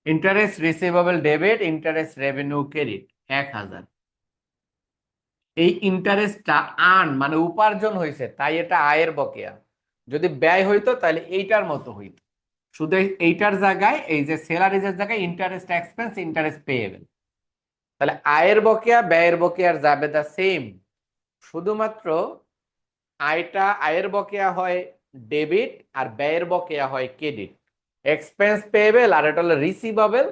Interest receivable debit, interest revenue credit 1000। এই ইন্টারেস্টটা আর্ন মানে উপার্জন হয়েছে, তাই এটা আয়ের বকেয়া। যদি ব্যয় হইতো তাহলে এইটার মতো হইতো, শুধু এইটার জায়গায় এই যে স্যালারিজের জায়গায় ইন্টারেস্ট এক্সপেন্স, ইন্টারেস্ট পেয়েবেল। তাহলে আয়ের বকেয়া ব্যয়ের বকেয়ার জাবেদা সেম, শুধুমাত্র আয়ের বকেয়া হয় ডেবিট আর ব্যয়ের বকেয়া হয় ক্রেডিট। এক্সপেন্স পেয়েবেল আর এটা হলো রিসিভেবল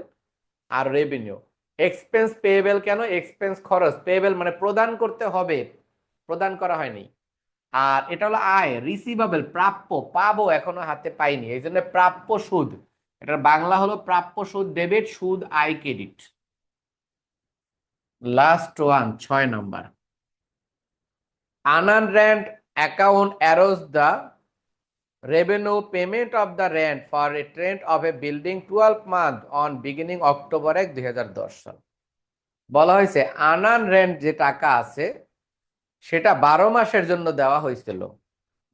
আর রেভিনিউ। এক্সপেন্স পেয়েবেল কেন? এক্সপেন্স খরচ, পেয়েবেল মানে প্রদান করতে হবে, প্রদান করা হয়নি। আর এটা হলো আয়, রিসিভেবল প্রাপ্য, পাবো এখনো হাতে পাইনি, এই জন্য প্রাপ্য সুদ। এটার বাংলা হলো প্রাপ্য সুদ ডেবিট, সুদ আয় credit. Last one 6 number, unearned rent account arose the revenue payment of the rent for a rent of a building 12 month on beginning October 1, 2010 সাল। বলা হয়েছে আনআর্নড রেন্ট যে টাকা আছে সেটা 12 মাসের জন্য দেওয়া হয়েছিল।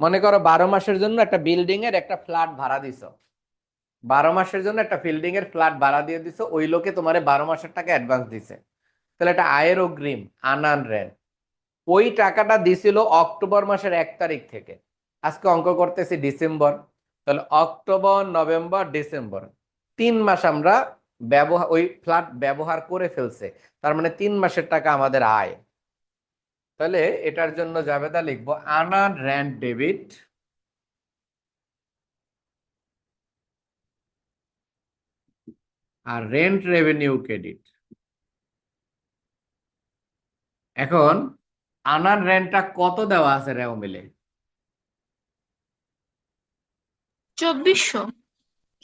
মনে করো 12 মাসের জন্য একটা বিল্ডিং এর একটা ফ্ল্যাট ভাড়া দিছো, 12 মাসের জন্য একটা বিল্ডিং এর ফ্ল্যাট ভাড়া দিয়ে দিছো, ওই লোকে তোমারে 12 মাসের টাকা অ্যাডভান্স দিছে, তাহলে এটা আয়ের অগ্রিম, আনআর্নড রেন্ট। ওই টাকাটা দিছিল অক্টোবর মাসের 1 তারিখ থেকে। আজকে অঙ্ক করতেছি ডিসেম্বর, তাহলে অক্টোবর, নভেম্বর, ডিসেম্বর, 3 মাস আমরা ওই ফ্ল্যাট ব্যবহার করে ফেলছে, তার মানে 3 মাসের টাকা আমাদের আয়। তাহলে এটার জন্য জাবেদা লিখবো আনআর্নড রেন্ট ডেবিট, আর রেন্ট রেভিনিউ ক্রেডিট। এখন আনআর্নড রেন্টটা কত দেওয়া আছে রেও মিলে? 2400।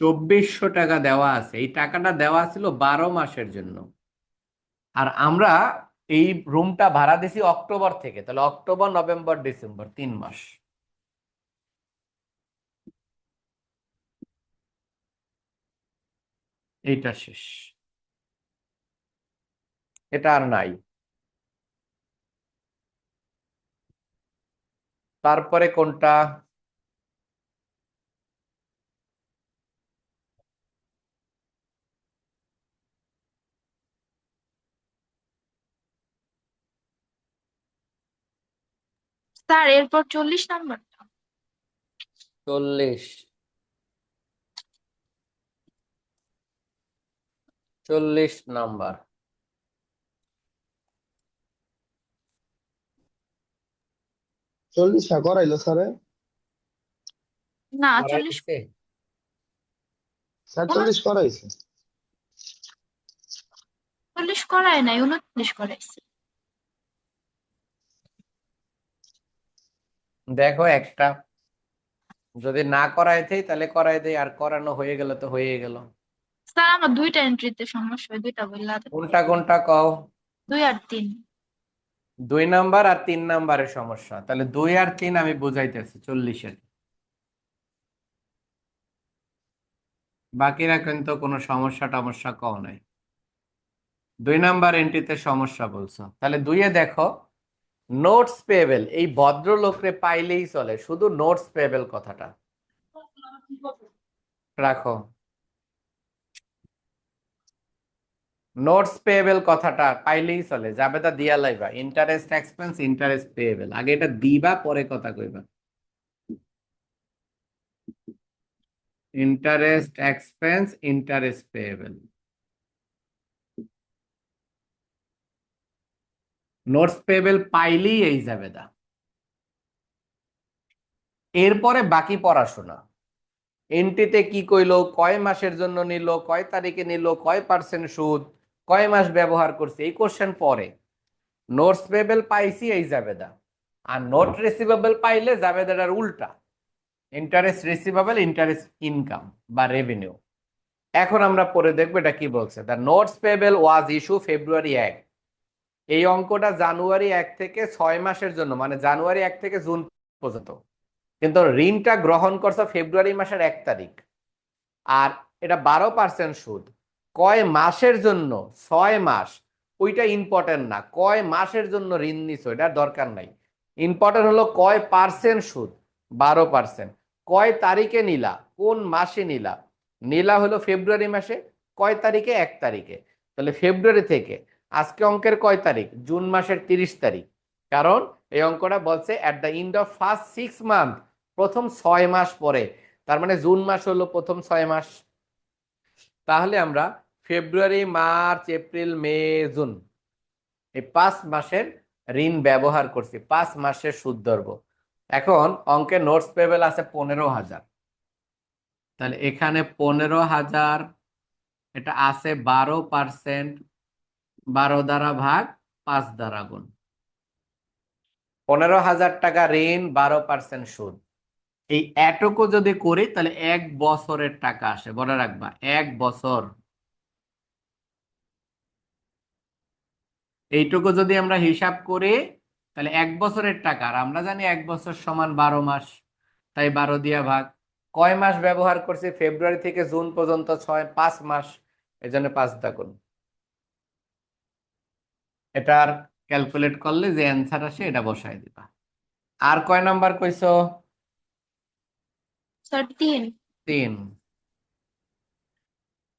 2400 টাকা দেওয়া আছে। এই টাকাটা দেওয়া ছিল 12 মাসের জন্য, আর আমরা এই রুমটা ভাড়া দিছি অক্টোবর থেকে, তাহলে অক্টোবর, নভেম্বর, ডিসেম্বর, 3 মাস। এইটা শেষ, এটা আর নাই। তারপরে কোনটা? স্যার এরপর 40 নাম্বারটা। 40, 40 নাম্বার। 40টা করাইলো স্যারে? না, করাই 40। দিছে? স্যার 40 করাইছে? 39 করায় নাই, 29 করাইছে। দেখো একটা, যদি না করাইতে তাহলে করাই দেয়, আর করানো হয়ে গেল তো হয়ে গেল। স্যার আমার দুইটা এন্ট্রিতে সমস্যা হয়, দুইটা বললা দেন। কোনটা কোনটা কও? 2 আর 3। 2 নাম্বার আর 3 নাম্বারের সমস্যা, তাহলে 2 আর 3 আমি বুঝাইতেছি 40-এর। বাকিরা কিন্তু কোনো সমস্যা টমস্যা কও নাই। 2 নাম্বার এন্ট্রিতে সমস্যা বলছো, তাহলে 2-এ দেখো নোটস পেয়েবেল, এই ভদ্রলোকরে পাইলেই চলে, শুধু নোটস পেয়েবেল কথাটা রাখো। নোটস পেয়েবল কথাটা পাইলেই চলে, জাবেদা দিয়া Laiba, interest expense interest payable, আগে এটা দিবা পরে কথা কইবা। Interest expense interest payable, notes payable পাইলেই এই জাবেদা। এরপরে বাকি পড়াশোনা, এন্ট্রিতে কি কইলো, কয় মাসের জন্য নিল, কয় তারিখে নিল, কয় পার্সেন্ট সুদ, কয় মাস ব্যবহার করছে, এই কোশ্চেন পরে। নোটস পেয়েবল পাইছি এই জাবেদা, আর নোট রিসিভেবল পাইলে জাবেদাটার উল্টা, ইন্টারেস্ট রিসিভেবল ইন্টারেস্ট ইনকাম বা রেভিনিউ। এখন আমরা পরে দেখবো এটা কি বলছে। The notes payable was issue February 1। এই অঙ্কটা জানুয়ারি 1 থেকে 6 মাসের জন্য, মানে জানুয়ারি 1 থেকে জুন পর্যন্ত, কিন্তু ঋণটা গ্রহণ করছে ফেব্রুয়ারি মাসের 1 তারিখ। আর এটা 12% সুদ। কয় মাসের জন্য? 6 মাস। ওইটা ইম্পর্টেন্ট না, কয় মাসের জন্য ঋণ নিছো এটা দরকার নাই। ইম্পর্টেন্ট হলো কয় পার্সেন্ট সুদ, 12%। কয় তারিখে নিলা, কোন মাসে নিলা? নিলা হলো ফেব্রুয়ারি মাসে। কয় তারিখে? 1 তারিখে। তাহলে ফেব্রুয়ারি থেকে আজকে অঙ্কের কয় তারিখ? জুন মাসের 30 তারিখ। কারণ এই অঙ্কটা বলছে at the end of first 6 month, প্রথম 6 মাস পরে। তার মানে জুন মাস হলো প্রথম 6 মাস। তাহলে আমরা ফেব্রুয়ারি, মার্চ, এপ্রিল, মে, জুন, এই 5 মাসের ঋণ ব্যবহার করছি, 5 মাসের সুদ ধরবো। এখন অঙ্কের নোটস পেবেল আছে 15,000, তাহলে এখানে 15,000, এটা আছে 12%, 12 দ্বারা ভাগ, 5 দ্বারা গুণ। 15,000 টাকা ঋণ, 12% সুদ। এই এটুকু যদি করি তাহলে 1 বছরের টাকা আসে, মনে রাখবা 1 বছর। এইটুকু যদি আমরা হিসাব করি তাহলে 1 বছরের টাকা, আর আমরা জানি 1 বছর সমান 12 মাস, তাই 12 দিয়া ভাগ। কয় মাস ব্যবহার করছি? ফেব্রুয়ারি থেকে জুন পর্যন্ত 5 মাস, এই জন্য 5 গুণ। এটার ক্যালকুলেট করলে যে অ্যান্সার আসে এটা বসাই দিবা। আর কয় নাম্বার কইছো? স্যার 3। 3।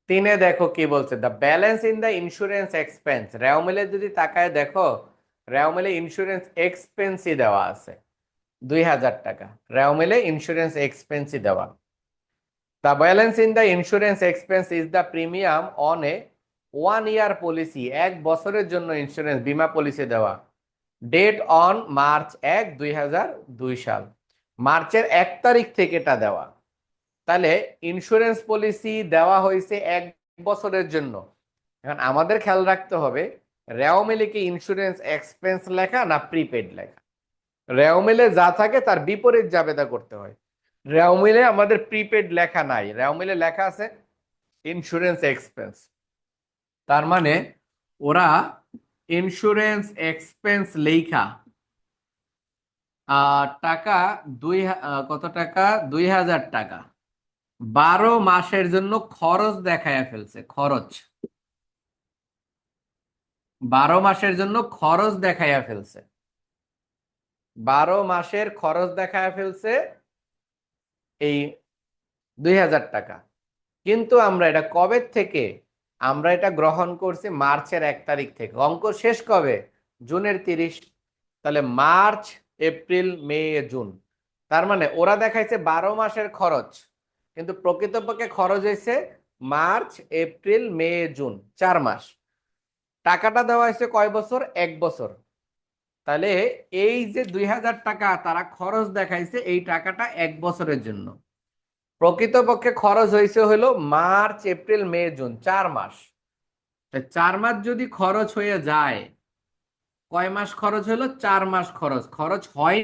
3-এ দেখো কি বলছে, the balance in the insurance expense. রেওমিলে যদি তাকায় দেখো, রেওমিলে ইন্স্যুরেন্স এক্সপেন্সই দেওয়া আছে 2,000 টাকা। রেওমিলে ইন্স্যুরেন্স এক্সপেন্সই দেওয়া। The balance in the insurance expense is the premium on a 1 year policy. 1 বছরের জন্য ইন্স্যুরেন্স বীমা পলিসি দেওয়া। ডেট অন মার্চ 1, 2002 সাল, মার্চের 1 তারিখ থেকে এটা দেওয়া। তাহলে ইন্স্যুরেন্স পলিসি দেওয়া হয়েছে 1 বছরের জন্য। এখন আমাদের খেয়াল রাখতে হবে রেওমিলে কি ইন্স্যুরেন্স এক্সপেন্স লেখা না প্রিপেড লেখা। রেওমিলে যা থাকে তার বিপরীত জাবেদা করতে হয়। রেওমিলে আমাদের প্রিপেড লেখা নাই, রেওমিলে লেখা আছে ইন্স্যুরেন্স এক্সপেন্স। তার মানে ওরা ইন্স্যুরেন্স এক্সপেন্স লেখা টাকা কত টাকা? 2,000 টাকা 12 মাসের জন্য খরচ দেখায়া ফেলছে। খরচ 12 মাসের জন্য খরচ দেখায়া ফেলছে, 12 মাসের খরচ দেখায়া ফেলছে এই 2,000 টাকা। কিন্তু আমরা এটা কবে থেকে? আমরা এটা গ্রহণ করছি মার্চের 1 তারিখ থেকে। অঙ্ক শেষ কবে? জুনের 30। তাহলে মার্চ, এপ্রিল, মে, জুন। তার মানে ওরা দেখাইছে 12 মাসের খরচ, কিন্তু প্রকৃতপক্ষে খরচ হয়েছে মার্চ, এপ্রিল, মে, জুন, 4 মাস। টাকাটা দেওয়া হয়েছে কয় বছর? 1 বছর। তাহলে এই যে 2,000 টাকা তারা খরচ দেখাইছে, এই টাকাটা 1 বছরের জন্য। প্রকৃতপক্ষে খরচ হয়েছে হলো মার্চ, এপ্রিল, মে, জুন, 4 মাস। 4 মাস যদি খরচ হয়ে যায়, কয় মাস খরচ হলো? 4 মাস খরচ। খরচ হয়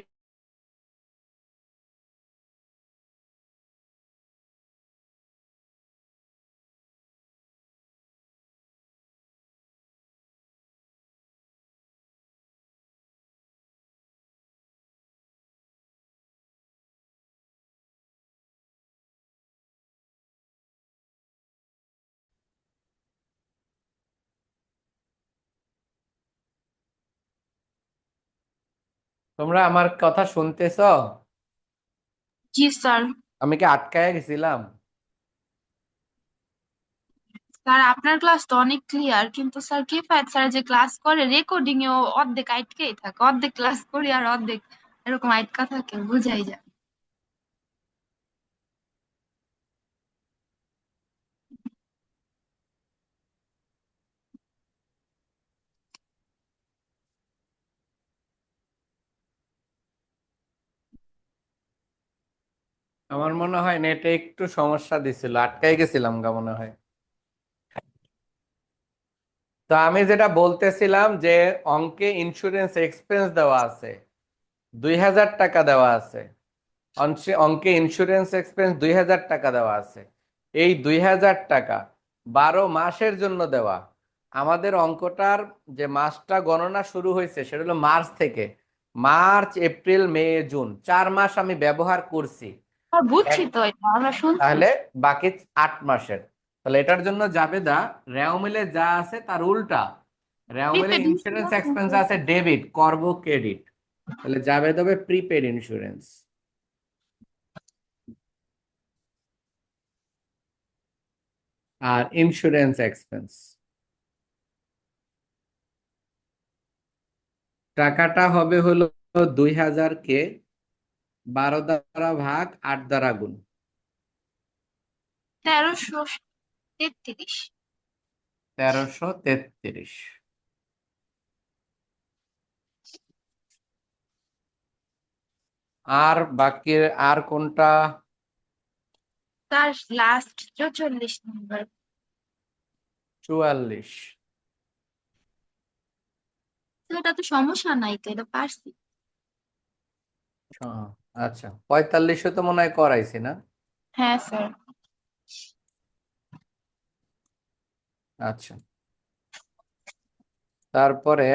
তোমরা আমার কথা শুনতেছ? জি স্যার। আমি কি আটকায় গেছিলাম? স্যার আপনার ক্লাস তো অনেক ক্লিয়ার, কিন্তু স্যার কিফায়েত স্যার যে ক্লাস করে রেকর্ডিং এও অর্ধেক আটকেই থাকে, অর্ধেক ক্লাস করি আর অর্ধেক এরকম আটকা থাকে, বুঝাই যায়। আমার মনে হয় নেটে একটু সমস্যা দিছিল, আটকাই গেছিলাম গা মনে হয়। তো আমি যেটা বলতেছিলাম যে অঙ্কে ইন্স্যুরেন্স এক্সপেন্স দেওয়া আছে, 2000 টাকা দেওয়া আছে। অঙ্কে ইন্স্যুরেন্স এক্সপেন্স 2000 টাকা দেওয়া আছে। এই 2000 টাকা 12 মাসের জন্য দেওয়া। আমাদের অঙ্কটার যে মাসটা গণনা শুরু হয়েছে সেটা হলো মার্চ থেকে। মার্চ, এপ্রিল, মে, জুন, 4 মাস আমি ব্যবহার করছি। আর বুঝছি এক তো, এটা আমরা শুনছি। তাহলে বাকি 8 মাসের। তাহলে এটার জন্য জাবেদা, রেও মিলে যা আছে তার উল্টা। রেও মিলে প্রিপেড ইন্স্যুরেন্স এক্সপেন্স আছে ডেবিট, করব ক্রেডিট। তাহলে জাবেদ হবে প্রিপেড ইন্স্যুরেন্স আর ইন্স্যুরেন্স এক্সপেন্স। টাকাটা হবে হলো 2000 কে 12 দ্বারা ভাগ 8 দ্বারা গুণ। 1333। 1333। আর বাকি আর কোনটা? তার লাস্ট 44 নম্বর। 44। তো এটা তো সমস্যা নাই, তো এটা পারছি। আহ, আচ্ছা, 45 তো মনে হয় করাইছি না? হ্যাঁ স্যার। আচ্ছা, তারপরে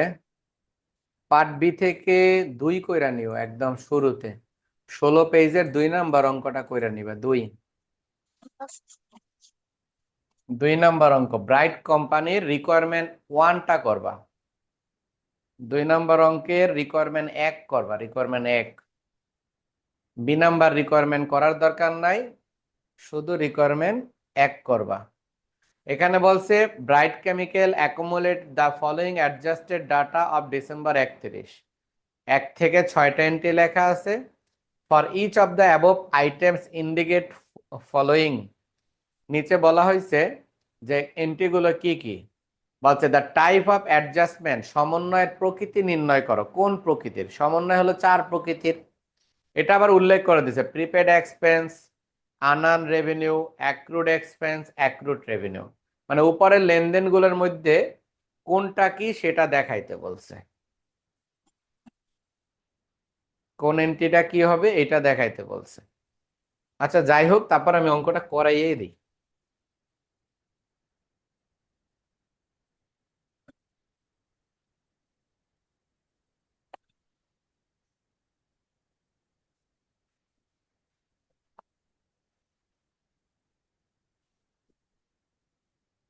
পার্ট বি থেকে 2 কইরা নিও একদম শুরুতে। 16 পেজের 2 নাম্বার অঙ্কটা কইরা নিবা। 2 নাম্বার অঙ্ক, ব্রাইট কোম্পানির রিকোয়ারমেন্ট 1টা করবা। 2 নাম্বার অঙ্কের রিকোয়ারমেন্ট 1 করবা, রিকোয়ারমেন্ট 1। বি নাম্বার রিকোয়ারমেন্ট করার দরকার নাই, শুধু রিকোয়ারমেন্ট 1 করবা। এখানে বলছে Bright Chemical accumulate the following adjusted data of December 31। 1 থেকে 6টা এন্ট্রি লেখা আছে। For each of the above items indicate following. নিচে বলা হয়েছে যে এন্ট্রিগুলো কি কি। বলছে দ্য টাইপ অফ অ্যাডজাস্টমেন্ট, সমন্বয়ের প্রকৃতি নির্ণয় করো। কোন প্রকৃতির? সমন্বয় হলো 4 প্রকৃতির। এটা আবার উল্লেখ করে দিছে, prepaid expense, unearn revenue, accrued expense, accrued revenue. মানে উপরের লেনদেনগুলোর মধ্যে কোনটা কি সেটা দেখাইতে বলছে। কোন এন্ট্রিটা কি হবে এটা দেখাইতে বলছে। আচ্ছা যাই হোক, তারপর আমি অঙ্কটা করাইয়েই দিই।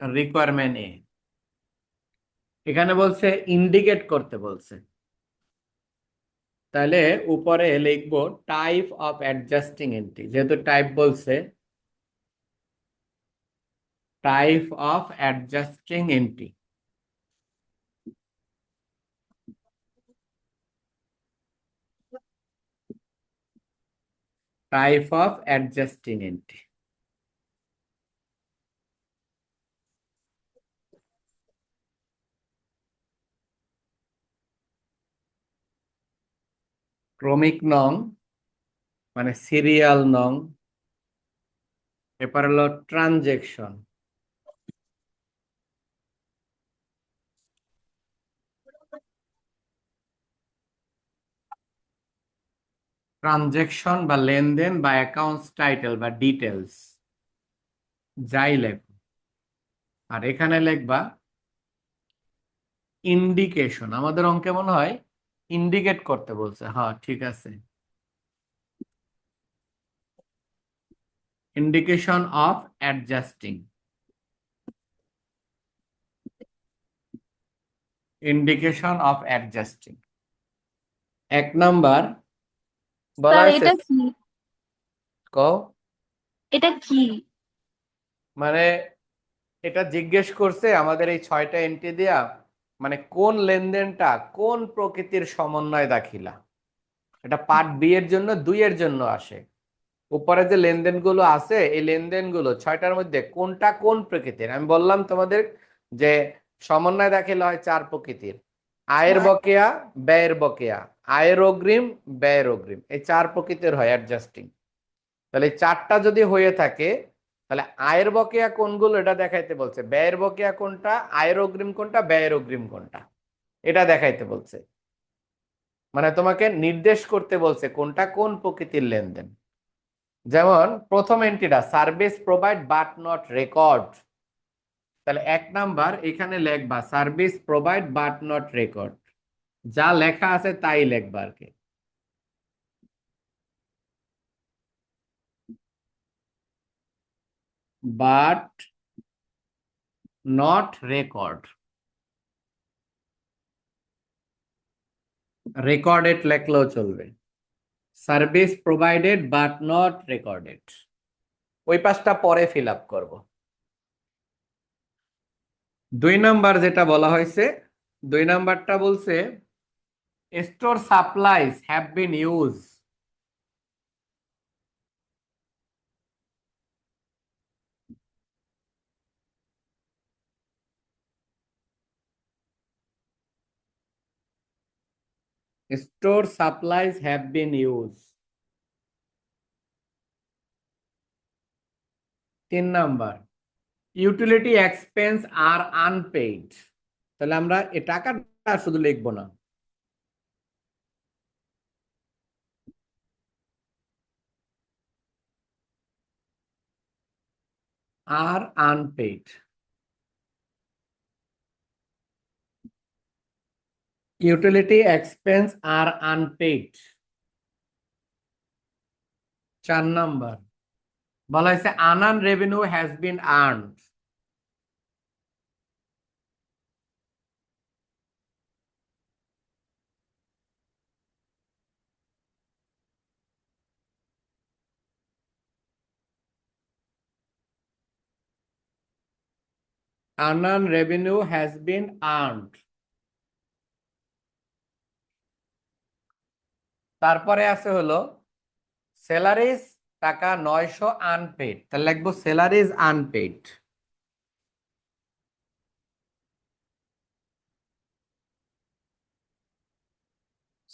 রিকোয়ারমেন্ট এ এখানে বলছে ইন্ডিকেট করতে বলছে। তাহলে উপরে লিখবো টাইপ অফ অ্যাডজাস্টিং এন্ট্রি, যেহেতু টাইপ বলছে, type of adjusting entry. Type of adjusting entry. ক্রমিক নং মানে সিরিয়াল নং। এরপর হলো ট্রানজেকশন। ট্রানজেকশন বা লেনদেন বা অ্যাকাউন্টস টাইটেল বা ডিটেলস যাই লেখো। আর এখানে লিখবা ইন্ডিকেশন। আমাদের অঙ্কে মনে হয় ইন্ডিকেট করতে বলছে, হ্যাঁ ঠিক আছে। Indication of adjusting. Indication of adjusting 1 number বলা স্যার হয়েছে। এটা কি? কও। এটা কি? মানে এটা জিজ্ঞেস করছে আমাদের এই 6টা এন্ট্রি দেয়া, মানে কোন লেনদেনটা কোন প্রকৃতির সমন্বয় দাখিলা। এটা পার্ট বি এর জন্য 2 এর জন্য আসে। উপরে যে লেনদেনগুলো আছে এই লেনদেনগুলো 6টার মধ্যে কোনটা কোন প্রকৃতির। আমি বললাম তোমাদের যে সমন্বয় দাখিলা হয় 4 প্রকৃতির: আয়ের বকেয়া, ব্যয়ের বকেয়া, আয়ের অগ্রিম, ব্যয়ের অগ্রিম, এই 4 প্রকৃতির হয় অ্যাডজাস্টিং। তাহলে এই 4টা যদি হয়ে থাকে তাহলে আয়ের বকেয়া কোনগুলো এটা দেখাইতে বলছে, ব্যয়ের বকেয়া কোনটা, আয়ের অগ্রিম কোনটা, ব্যয়ের অগ্রিম কোনটা, এটা দেখাইতে বলছে। মানে তোমাকে নির্দেশ করতে বলছে কোনটা কোন প্রকৃতির লেনদেন। যেমন প্রথম এন্ট্রিটা service provide but not record, তাহলে 1 নাম্বার এখানে লেখবা service provide but not record, যা লেখা আছে তাই লেখবা আর কি। বাট নট রেকর্ড, রেকর্ডেড লেখলেও চলবে। Service provided but not recorded, ওই পাশটা পরে ফিল আপ করবো। 2 নাম্বার যেটা বলা হয়েছে, 2 নাম্বারটা বলছে store supplies have been use, store supplies have been use. 3 number utility expense are unpaid, তাহলে আমরা এ টাকাটা শুধু লিখবো না, are unpaid. Utility expense are unpaid. 4 number বলা হয়েছে আনআন revenue has been earned, unearned revenue has been earned। তারপরে আছে হলো স্যালারিজ টাকা 900 আনপেড, তাহলে লিখবো salaries unpaid.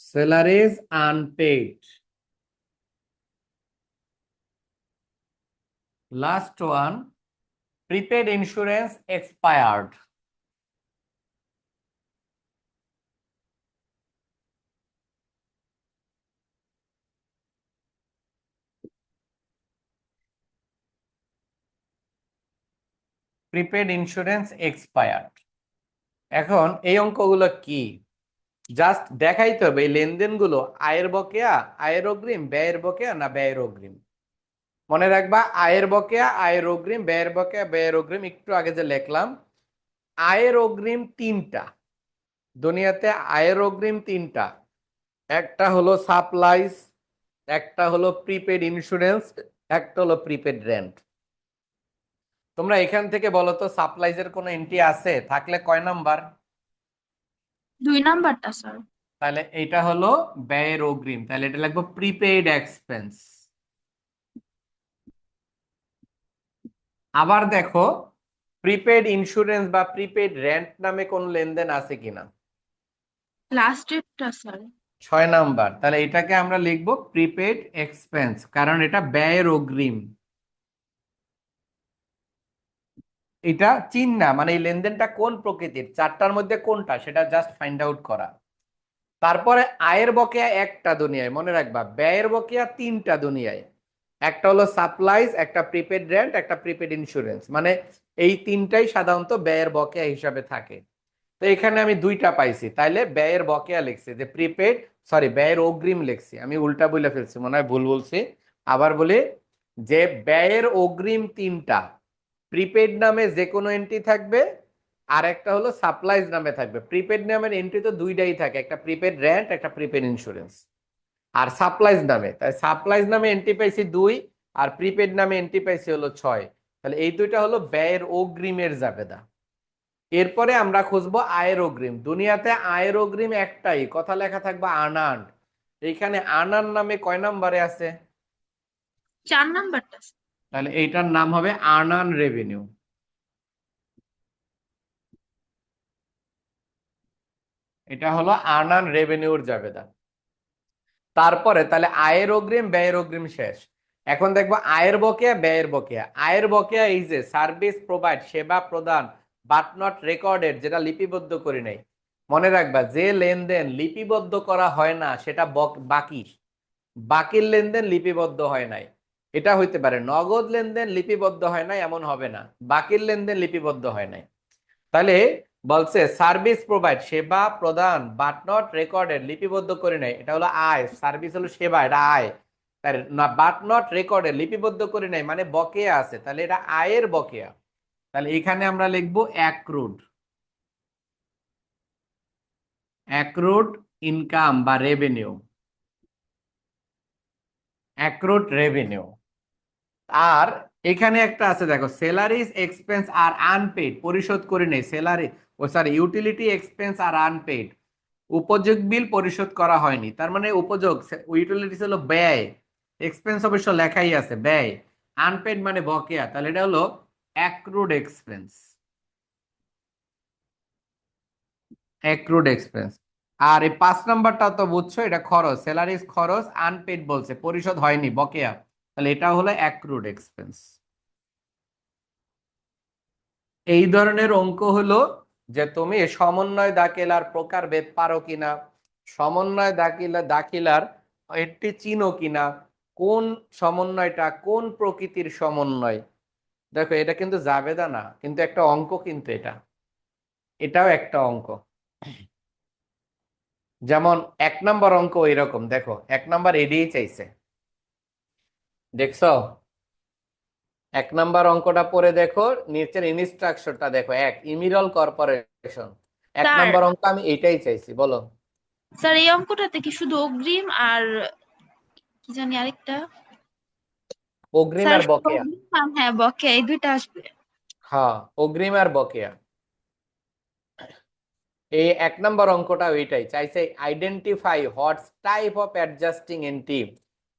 Salaries unpaid. Last one prepaid insurance expired, prepaid insurance expired. এখন এই অঙ্কগুলো কি, জাস্ট দেখাইতে হবে এই লেনদেনগুলো আয়ের বকেয়া, আয়ের অগ্রিম, ব্যয়ের বকেয়া না ব্যয়ের অগ্রিম। মনে রাখবা আয়ের বকেয়া, আয়ের অগ্রিম, ব্যয়ের বকেয়া, ব্যয়ের অগ্রিম। একটু আগে যে লিখলাম আয়ের অগ্রিম 3টা, দুনিয়াতে আয়ের অগ্রিম 3টা, একটা হলো সাপ্লাইজ, একটা হলো প্রিপেড ইন্স্যুরেন্স, একটা হলো প্রিপেড রেন্ট। তোমরা এখান থেকে বলো তো সাপ্লাইজের কোনো এন্ট্রি আছে, থাকলে কয় নাম্বার? 2 নাম্বারটা স্যার। তাহলে এটা হলো ব্যয়ের অগ্রিম, তাহলে এটা লিখবো প্রিপেইড এক্সপেন্স। আবার দেখো প্রিপেড ইন্স্যুরেন্স বা প্রিপেড রেন্ট নামে কোন লেনদেন আছে কিনা। লাস্টেরটা স্যার। 6 নাম্বার, তাহলে এটাকে আমরা লিখবো প্রিপেড এক্সপেন্স, কারণ এটা ব্যয়ের অগ্রিম। এটা চিন্না মানে এই লেনদেনটা কোন প্রকৃতির, 4টার মধ্যে কোনটা সেটা জাস্ট ফাইন্ড আউট করা। তারপরে আয়ের বকেয়া একটা দুনিয়ায়, মনে রাখবা ব্যয়ের বকেয়া 3টা দুনিয়ায়, একটা হলো সাপ্লাইজ, একটা প্রিপেড রেন্ট, একটা প্রিপেড ইন্স্যুরেন্স, মানে এই 3টাই সাধারণত ব্যয়ের বকেয়া হিসাবে থাকে। তো এখানে আমি 2টা পাইছি, তাইলে ব্যয়ের বকেয়া লিখছি, যে প্রিপেড সরি ব্যয়ের অগ্রিম লিখছি, আমি উল্টা বলে ফেলছি, মনে হয় ভুল বলছি। আবার বলি যে ব্যয়ের অগ্রিম 3টা, প্রিপেড নামে যে কোনো এন্ট্রি থাকবে, আর একটা হলো সাপ্লাইজ নামে থাকবে। প্রিপেড নামের এন্ট্রি তো 2টাই থাকে, একটা প্রিপেড রেন্ট, একটা প্রিপেড ইন্স্যুরেন্স। আর সাপ্লাইজ নামে, তাই সাপ্লাইজ নামে এন্ট্রি পাইছি 2, আর প্রিপেড নামে এন্ট্রি পাইছি হলো 6। তাহলে এই দুইটা হলো ব্যয়ের অগ্রিমের জাবেদা। এরপরে আমরা খুঁজবো আয়ের অগ্রিম। দুনিয়াতে আয়ের অগ্রিম একটাই, কথা লেখা থাকবে আনার্নড। এইখানে আনার্ন নামে কয় নাম্বারে আছে? 4 নাম্বারটা। তাহলে এইটার নাম হবে আর্নার্ন রেভিনিউ। এটা হলো আর্নার্ন রেভিনিউর জাবেদা। তারপরে তাহলে আয়ের অগ্রিম ব্যয়ের অগ্রিম শেষ। এখন দেখবো আয়ের বকেয়া ব্যয়ের বকেয়া। আয়ের বকেয়া এই যে সার্ভিস প্রোভাইড, সেবা প্রদান, বাট নট রেকর্ডেড, যেটা লিপিবদ্ধ করি নাই। মনে রাখবা যে লেনদেন লিপিবদ্ধ করা হয় না সেটা বাকি। বাকির লেনদেন লিপিবদ্ধ হয় নাই, এটা হইতে পারে। নগদ লেনদেন লিপিবদ্ধ হয় নাই এমন হবে না, বাকির লেনদেন লিপিবদ্ধ হয় নাই। তাহলে বলছে সার্ভিস প্রোভাইড, সেবা প্রদান, বাট নট রেকর্ডেড, লিপিবদ্ধ করে নেয়, এটা হলো আয়। সার্ভিস হলো সেবা, এটা আয়। তাই না, বাট নট রেকর্ডেড লিপিবদ্ধ করে নেয় মানে বকেয়া আছে, তাহলে এটা আয়ের বকেয়া। তাহলে এখানে আমরা লিখবো অ্যাক্রুড, অ্যাক্রুড ইনকাম বা রেভিনিউ, অ্যাক্রুড রেভিনিউ। আর এখানে একটা আছে দেখো, স্যালারিজ এক্সপেন্স আর আনপেড, পরিশোধ করে নেই। স্যালারি ও সরি ইউটিলিটি এক্সপেন্স আর আনপেড, উপযোগ বিল পরিশোধ করা হয়নি। তার মানে উপযোগ, ইউটিলিটিস হলো ব্যয়, এক্সপেন্স অবশ্য লেখাই আছে ব্যয়, আনপেড মানে বকেয়া, তাহলে এটা হলো অ্যাক্রুড এক্সপেন্স, অ্যাক্রুড এক্সপেন্স। আর এই 5 নাম্বারটা তো বুঝছো, এটা খরচ, স্যালারিজ খরচ, আনপেড বলছে পরিশোধ হয়নি বকেয়া, তাহলে এটা হলো অ্যাক্রুড এক্সপেন্স। এই ধরনের অঙ্ক হলো যে তুমি সমন্বয় দাখিলার প্রকারভেদ পারো কিনা, সমন্বয় দাখিলার একটি চিনো কিনা, কোন সমন্বয়টা কোন প্রকৃতির সমন্বয়। দেখো এটা কিন্তু জাবেদা না, কিন্তু একটা অঙ্ক, কিন্তু এটাও একটা অঙ্ক। যেমন 1 নম্বর অঙ্ক এরকম, দেখো 1 নম্বর এডিই চাইছে, দেখছো? 1 নম্বর অঙ্কটা পড়ে দেখো, নিচের ইনস্ট্রাকশনটা দেখো। ইমিরল কর্পোরেশন, 1 স্যার, নম্বর অঙ্ক আমি এইটাই চাইছি, বলো। স্যার এই অঙ্কটাতে কি শুধু অগ্রিম আর কি জানি আরেকটা? অগ্রিম স্যার আর শুধু বকেয়া। অগ্রিম আর হ্যাঁ বকেয়া, এই দুইটা আসবে। হ্যাঁ, অগ্রিম আর বকেয়া। এই 1 নম্বর অঙ্কটা ওইটাই চাইছে, identify what type of adjusting entry,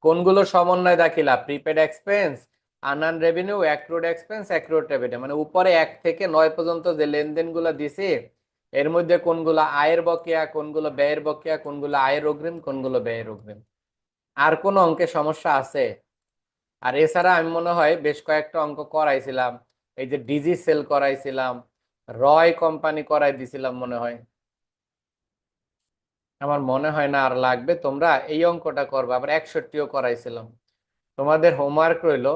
কোনগুলো সমন্বয় দাখিলা, prepaid expense, unearn revenue, accrued expense, accrued revenue. মানে উপরে 1 থেকে 9 পর্যন্ত যে লেনদেনগুলো দিছে, এর মধ্যে কোনগুলো আয়ের বকেয়া, কোনগুলো ব্যয়ের বকেয়া, কোনগুলো আয়ের অগ্রিম, কোনগুলো ব্যয়ের অগ্রিম। আর কোন অঙ্কে সমস্যা আছে? আর এছাড়া আমি মনে হয় বেশ কয়েকটা অঙ্ক করাইছিলাম, এই যে ডিজি সেল করাইছিলাম, রয় কোম্পানি করাই দিছিলাম মনে হয়। আমার মনে হয় না আর লাগবে, তোমরা এই অঙ্কটা করবে। আবার 61ও করাইছিলাম। তোমাদের হোমওয়ার্ক রইলো,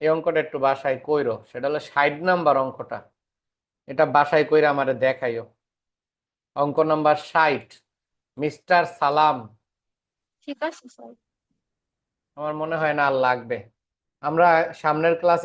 এই অঙ্কটা একটু বাসায় কইরো, সেটা হলো 60 নাম্বার অঙ্কটা। এটা বাসায় কইরা আমারে দেখাইও। অঙ্ক নাম্বার 60, মিস্টার সালাম। ঠিক আছে স্যার। আমার মনে হয় না আর লাগবে। আমরা সামনের ক্লাসে